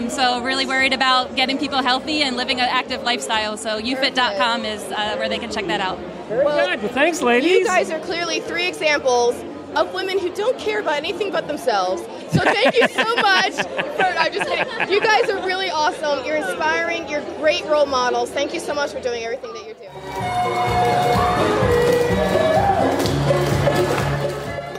So really worried about getting people healthy and living an active lifestyle. So youfit.com is where they can check that out. Very good. Well, thanks, ladies. You guys are clearly 3 examples of women who don't care about anything but themselves. So thank you so much. I'm just kidding. You guys are really awesome. You're inspiring. You're great role models. Thank you so much for doing everything that you're doing.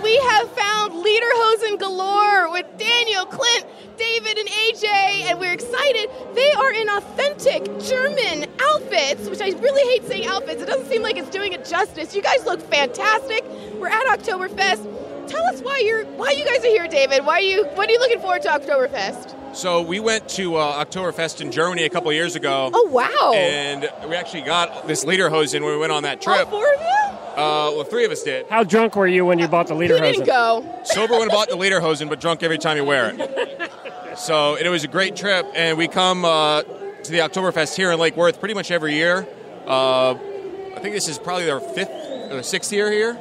We have found lederhosen galore with Daniel, Clint, David, and AJ, and we're excited. They are in authentic German outfits, which I really hate saying outfits. It doesn't seem like it's doing it justice. You guys look fantastic. We're at Oktoberfest. Tell us why you guys are here, David. What are you looking forward to Oktoberfest? So we went to Oktoberfest in Germany a couple of years ago. Oh, wow. And we actually got this lederhosen when we went on that trip. All 4 of you? Well, 3 of us did. How drunk were you when you bought the lederhosen? He didn't go. Sober when I bought the lederhosen, but drunk every time you wear it. So it was a great trip, and we come to the Oktoberfest here in Lake Worth pretty much every year. I think this is probably our 5th or 6th year here.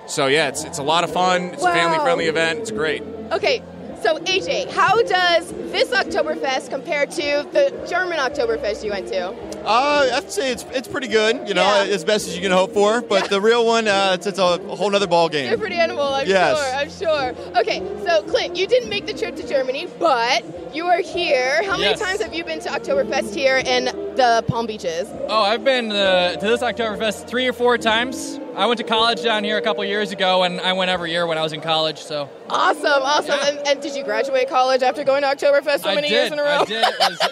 So yeah, it's a lot of fun. It's a family-friendly event. It's great. Okay, so AJ, how does this Oktoberfest compare to the German Oktoberfest you went to? I have to say it's pretty good, as best as you can hope for. But the real one, it's a whole nother ball game. Different animal, I'm sure. Okay, so Clint, you didn't make the trip to Germany, but you are here. How many times have you been to Oktoberfest here in the Palm Beaches? Oh, I've been to this Oktoberfest 3 or 4 times. I went to college down here a couple years ago, and I went every year when I was in college. So awesome. Yeah. And did you graduate college after going to Oktoberfest so many years in a row? I did.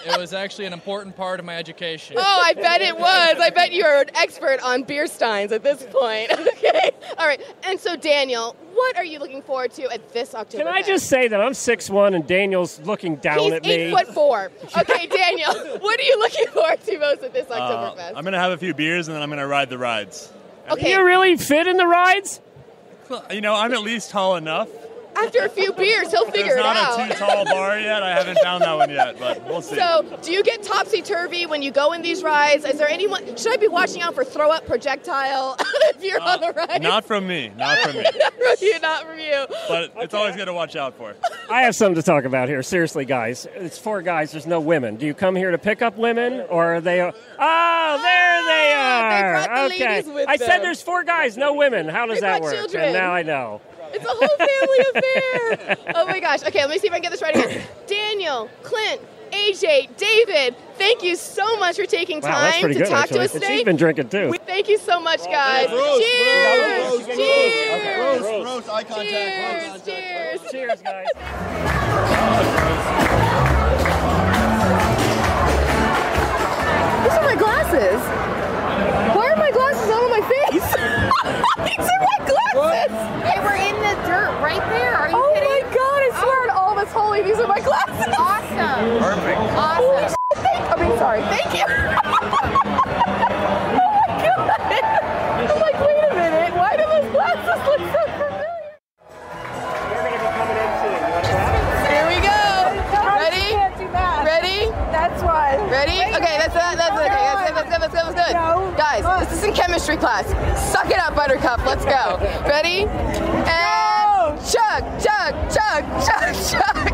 It was actually an important part of my education. Oh, I bet it was. I bet you're an expert on beer steins at this point. Okay. All right. And so, Daniel, what are you looking forward to at this Oktoberfest? Can I just say that I'm 6'1" and Daniel's looking down at me? He's 8'4". Okay, Daniel, what are you looking forward to most at this Oktoberfest? I'm going to have a few beers and then I'm going to ride the rides. Okay. Are you really fit in the rides? I'm at least tall enough. After a few beers, he'll figure it out. There's not a too tall bar yet. I haven't found that one yet, but we'll see. So, do you get topsy-turvy when you go in these rides? Is there anyone? Should I be watching out for throw-up projectile if you're on the ride? Not from me. Not from you. Not from you. But it's always good to watch out for. I have something to talk about here. Seriously, guys. It's 4 guys. There's no women. Do you come here to pick up women, or are they? Oh, there they are. They brought the okay. ladies with I them. said there's 4 guys, no women. How does They that brought work? children. And now I know. It's a whole family affair. Oh my gosh. Okay, let me see if I can get this right again. Daniel, Clint, AJ, David, thank you so much for taking time to good, talk actually. to us today. She's been drinking too. Thank you so much, guys. Cheers! Cheers! Roast, eye contact. Cheers! Cheers, guys. These are my glasses. Why are my glasses all on my face? These are my glasses. They were in the dirt right there. Are you kidding? Oh my god, I swear on all that's holy, these are my glasses. Awesome. Perfect. Awesome. Thank you. Oh my god. I'm like, wait a minute. Why do those glasses look so familiar? Here we go. Ready? Ready? That's one. Ready? Okay, that's okay. That's good. No. Guys, this is in chemistry class. Suck it up, Buttercup. Let's go. Ready? And chug, chug, chug, chug, chug, chug,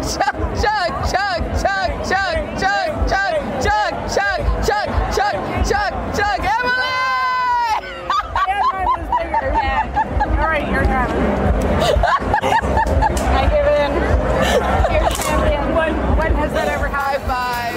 chug, chug, chug, chug, chug, chug, chug, chug, chug, chug, chug, chug. Emily! All right, you're driving. I give in. You're champion. When has that ever happened? High five.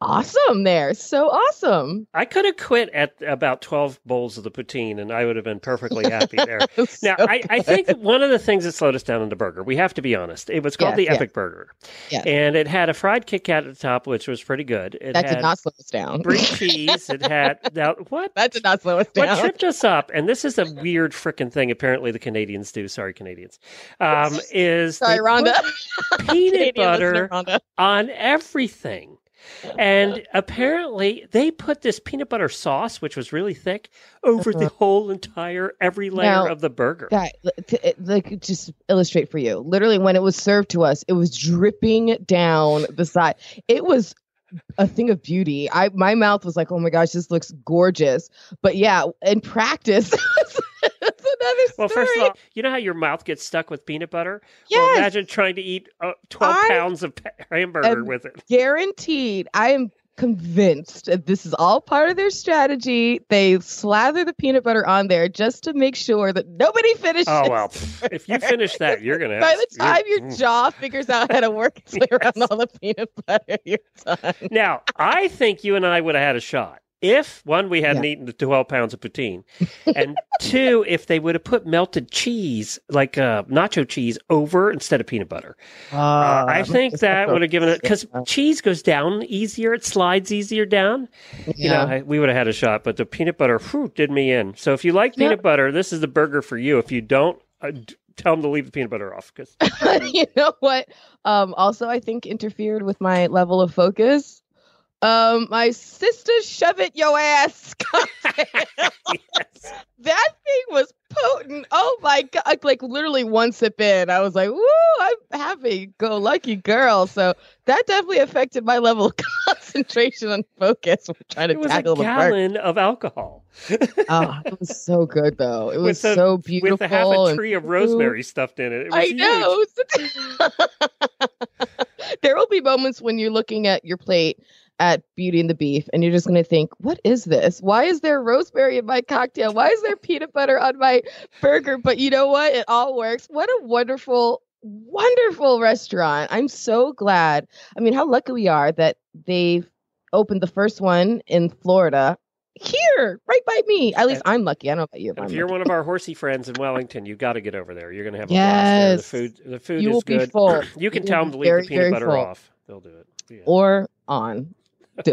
awesome there. So awesome. I could have quit at about 12 bowls of the poutine, and I would have been perfectly happy there. Now, I think one of the things that slowed us down in the burger, we have to be honest, it was called the Epic Burger. Yes. And it had a fried Kit Kat at the top, which was pretty good. It That had did not slow us down. Brie cheese. It had... Now, what? That did not slow us down. What tripped us up, and this is a weird freaking thing apparently the Canadians do, sorry Canadians, is sorry, Rhonda. Peanut butter on everything. And apparently they put this peanut butter sauce, which was really thick, over the whole entire, every layer of the burger. Like, just illustrate for you. Literally, when it was served to us, it was dripping down the side. It was a thing of beauty. My mouth was like, oh my gosh, this looks gorgeous. But yeah, in practice, that's another story. Well, first of all, you know how your mouth gets stuck with peanut butter? Yes. Well, imagine trying to eat 12 pounds of hamburger with it. Guaranteed. I am convinced that this is all part of their strategy. They slather the peanut butter on there just to make sure that nobody finishes. Oh, well, if you finish that, you're going to By the time your jaw figures out how to work its way around all the peanut butter, you're done. Now, I think you and I would have had a shot. If, one, we hadn't eaten the 12 pounds of poutine, and two, if they would have put melted cheese, like nacho cheese, over instead of peanut butter. I think that would have given it, because cheese goes down easier, it slides easier down. You know, we would have had a shot, but the peanut butter did me in. So if you like peanut butter, this is the burger for you. If you don't, tell them to leave the peanut butter off. Cause... You know what? Also, I think interfered with my level of focus. My sister shove it your ass cocktail. Yes. That thing was potent. Oh my God. Like literally one sip in, I was like, woo, I'm happy go lucky girl. So that definitely affected my level of concentration and focus when trying to tackle the burger. It was a gallon of alcohol. Oh, it was so good though. It was so beautiful. With half a tree of rosemary stuffed in it. It was know. There will be moments when you're looking at your plate at Beauty and the Beef, and you're just going to think, what is this? Why is there rosemary in my cocktail? Why is there peanut butter on my burger? But you know what? It all works. What a wonderful, wonderful restaurant. I'm so glad. I mean, how lucky we are that they've opened the first one in Florida here, right by me. At least I'm lucky. I don't know about you. If you're one of our horsey friends in Wellington, you've got to get over there. You're going to have a blast there. The food you is will good. Be full. You can tell them to leave the peanut butter off. They'll do it. Yeah. Or on.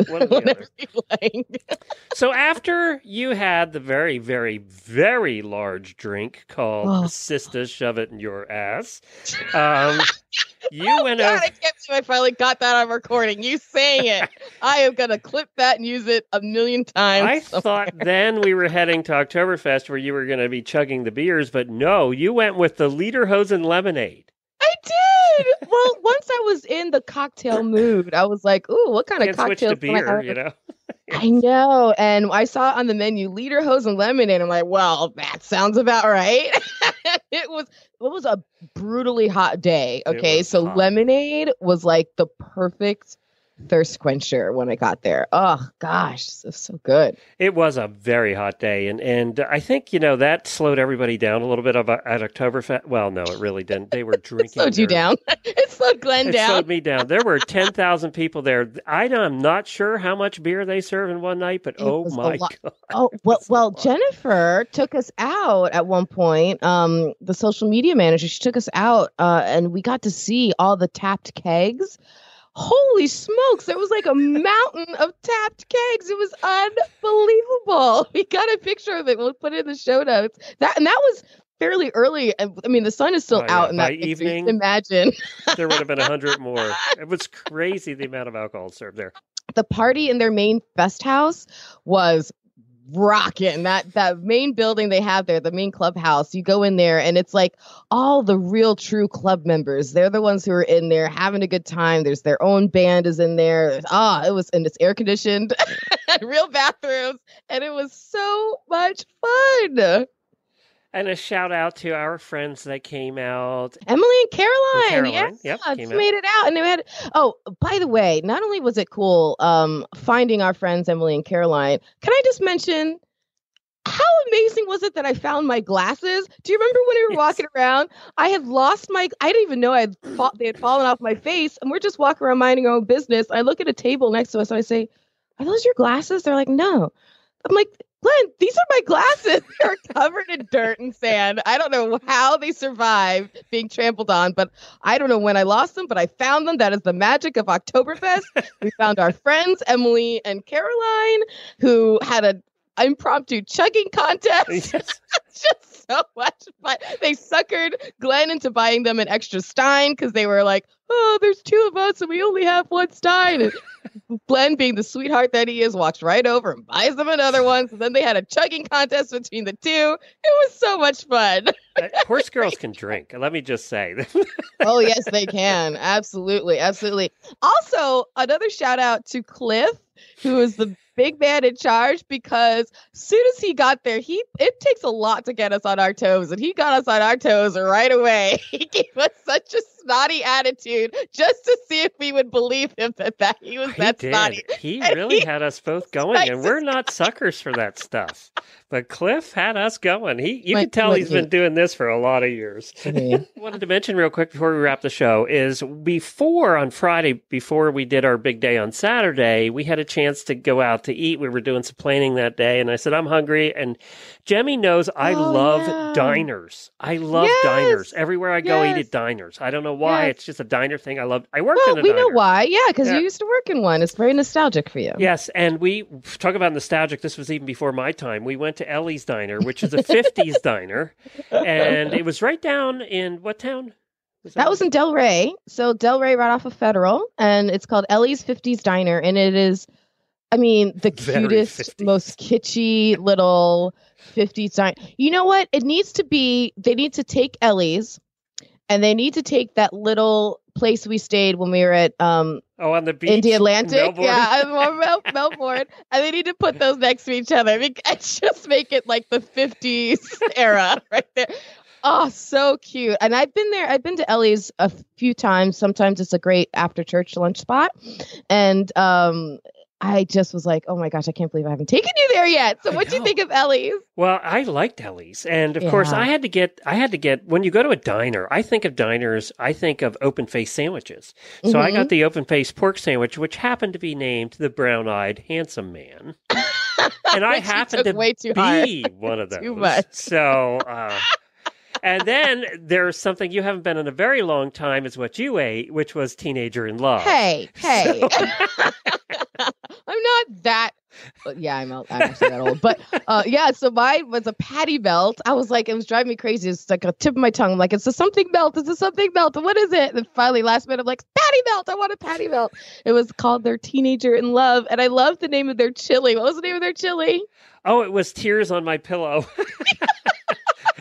Whatever you like. So after you had the very, very, very large drink called Sister Shove It in Your Ass, you went over. I can't believe I finally got that on recording. You saying it. I am going to clip that and use it a million times. I thought then we were heading to Oktoberfest where you were going to be chugging the beers, but no, you went with the lederhosen lemonade. I did. Well, once I was in the cocktail mood, I was like, "Ooh, what kind of cocktails can I have?" You know. I know, and I saw on the menu lederhosen lemonade. I'm like, "Well, that sounds about right." It was a brutally hot day. Okay, so lemonade was like the perfect thirst quencher when I got there. Oh gosh, so good. It was a very hot day, and I think that slowed everybody down a little bit at Oktoberfest. Well, no, it really didn't. They were drinking. It slowed you down. It slowed Glenn down. It slowed me down. There were 10,000 people there. I'm not sure how much beer they serve in one night, but oh my God. Oh well, Jennifer took us out at one point. The social media manager, she took us out, and we got to see all the tapped kegs. Holy smokes, there was like a mountain of tapped kegs. It was unbelievable. We got a picture of it. We'll put it in the show notes. That was fairly early. I mean, the sun is still out in that evening. Imagine. There would have been 100 more. It was crazy the amount of alcohol served there. The party in their main fest house was rocking. That main building they have there, the main clubhouse, you go in there and it's like all the real true club members. They're the ones who are in there having a good time. There's their own band is in there. And it's air conditioned, real bathrooms, and it was so much fun. And a shout out to our friends that came out. Emily and Caroline. Yep, made it out. And they had, by the way, not only was it cool finding our friends Emily and Caroline, can I just mention how amazing was it that I found my glasses? Do you remember when we were walking around? I had lost I didn't even know they had fallen off my face, and we're just walking around minding our own business. I look at a table next to us, and I say, "Are those your glasses?" They're like, "No." I'm like, "Glenn, these are my glasses. They're covered in dirt and sand. I don't know how they survived being trampled on, but I don't know when I lost them, but I found them. That is the magic of Oktoberfest." We found our friends, Emily and Caroline, who had an impromptu chugging contest. Yes. Just so much fun. They suckered Glenn into buying them an extra Stein because they were like, "Oh, there's two of us and we only have one Stein." And Glenn, being the sweetheart that he is, walks right over and buys them another one. So then they had a chugging contest between the two. It was so much fun. Horse girls can drink. Let me just say. Oh, yes, they can. Absolutely. Absolutely. Also, another shout out to Cliff, who is the big man in charge, because as soon as he got there, it takes a lot to get us on our toes, and he got us on our toes right away. He gave us such a snotty attitude just to see if we would believe him that he was that snotty. He really had us both going, and we're not suckers for that stuff. But Cliff had us going. You can tell he's been doing this for a lot of years. Wanted to mention real quick before we wrap the show is on Friday, before we did our big day on Saturday, we had a chance to go out to eat. We were doing some planning that day, and I said, "I'm hungry." And Jemmy knows I love diners. I love diners. Everywhere I go, eat at diners. I don't know why. It's just a diner thing. I worked in a diner. We know why. Yeah, because you used to work in one. It's very nostalgic for you. Yes, and we talk about nostalgic. This was even before my time. We went to Ellie's Diner, which is a 50s diner, and it was right down in what town? That was in Delray. So Delray right off of Federal, and it's called Ellie's 50s Diner, and it is, the cutest, most kitschy little 50s diner. You know what? They need to take Ellie's, and they need to take that little place we stayed when we were at on the beach in the Atlantic, Melbourne. Melbourne, and they need to put those next to each other. And just make it like the 50s era right there. Oh, so cute. And I've been to Ellie's a few times. Sometimes it's a great after church lunch spot, and I just was like, "Oh my gosh, I can't believe I haven't taken you there yet." So what do you think of Ellie's? Well, I liked Ellie's. And of course I had to get, when you go to a diner, I think of open-faced sandwiches. So I got the open-faced pork sandwich, which happened to be named the Brown-Eyed Handsome Man. And I happened to be one of those. Too much. So, and then there's something you haven't been in a very long time is what you ate, which was Teenager in Love. Hey. I'm not that. I'm actually that old. But so mine was a patty melt. I was like, it was driving me crazy. It's like a tip of my tongue. I'm like, it's a something melt. It's a something melt. What is it? And finally, last minute, I'm like, patty melt. I want a patty melt. It was called their Teenager in Love. And I love the name of their chili. What was the name of their chili? Oh, it was Tears on My Pillow.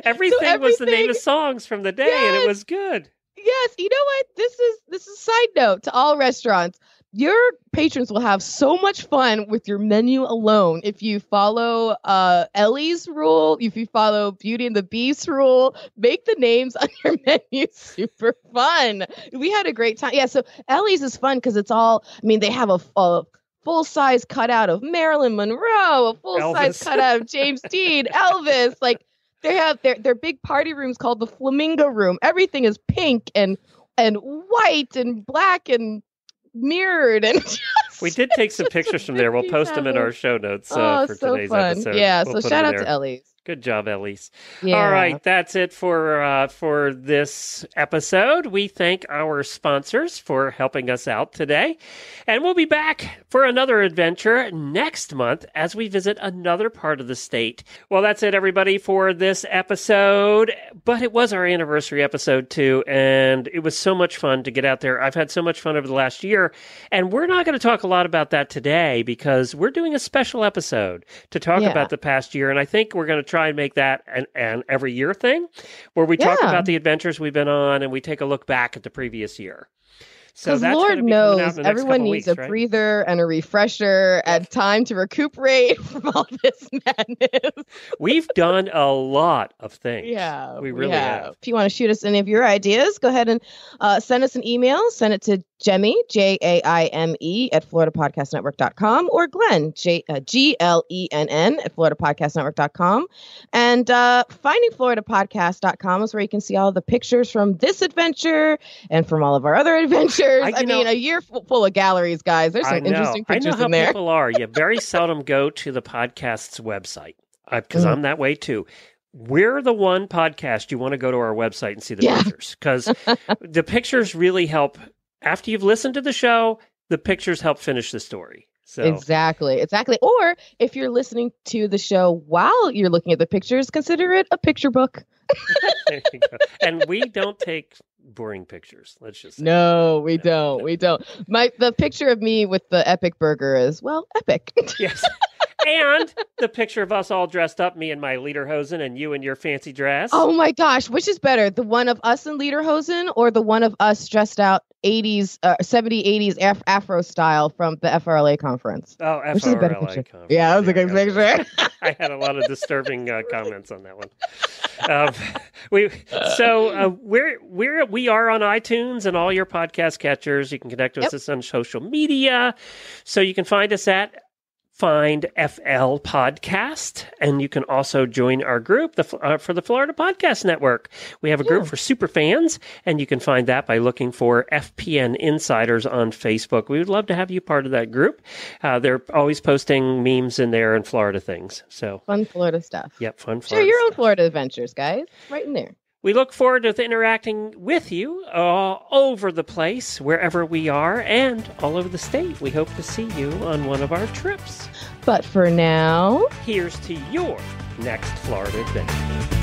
Everything was the name of songs from the day, and it was good. Yes. You know what? This is a side note to all restaurants. Your patrons will have so much fun with your menu alone if you follow Ellie's rule, if you follow Beauty and the Beast's rule. Make the names on your menu super fun. We had a great time. Yeah, so Ellie's is fun because it's all, they have a full-size cutout of Marilyn Monroe, a full-size cutout of James Dean, Elvis. Like, they have their big party rooms called the Flamingo Room. Everything is pink and white and black and mirrored, and we did take some pictures from there. We'll post them in our show notes for today's episode. Yeah, we'll so shout out to Ellie's. Good job, Ellie's. Yeah. All right, that's it for this episode. We thank our sponsors for helping us out today. And we'll be back for another adventure next month as we visit another part of the state. Well, that's it, everybody, for this episode. But it was our anniversary episode, too, and it was so much fun to get out there. I've had so much fun over the last year, and we're not going to talk a lot about that today because we're doing a special episode to talk about the past year, and I think we're going to try and make that an every year thing where we talk about the adventures we've been on and we take a look back at the previous year. So that's Lord knows everyone needs a breather and a refresher and time to recuperate from all this madness. We've done a lot of things. Yeah, we really have. If you want to shoot us any of your ideas, go ahead and send us an email. Send it to Jemmy, Jaime, at floridapodcastnetwork.com, or Glenn, Glenn, at floridapodcastnetwork.com. And findingfloridapodcast.com is where you can see all the pictures from this adventure and from all of our other adventures. I mean, a year full of galleries, guys. There's some interesting pictures in there. I know how people are. You very seldom go to the podcast's website, because I'm that way too. We're the one podcast you want to go to our website and see the pictures, because the pictures really help. After you've listened to the show, the pictures help finish the story. So Exactly. Or if you're listening to the show while you're looking at the pictures, consider it a picture book. There you go. And we don't take boring pictures. Let's just say. No, we don't. We don't. The picture of me with the epic burger is, well, epic. Yes. And the picture of us all dressed up, me in my lederhosen and you in your fancy dress. Oh my gosh, which is better? The one of us in lederhosen or the one of us dressed out 70s, 80s Afro style from the FRLA conference? Oh, FRLA which is a better picture? Conference. Yeah, that was a good picture. I had a lot of disturbing comments on that one. We are on iTunes and all your podcast catchers. You can connect with us on social media. So you can find us at Find FL Podcast, and you can also join our group for the Florida Podcast Network. We have a group for super fans, and you can find that by looking for FPN Insiders on Facebook. We would love to have you part of that group. They're always posting memes in there and Florida things. So fun Florida stuff. Yep, fun Florida Share your stuff. own Florida adventures, guys. Right in there. We look forward to interacting with you all over the place, wherever we are, and all over the state. We hope to see you on one of our trips. But for now, here's to your next Florida adventure.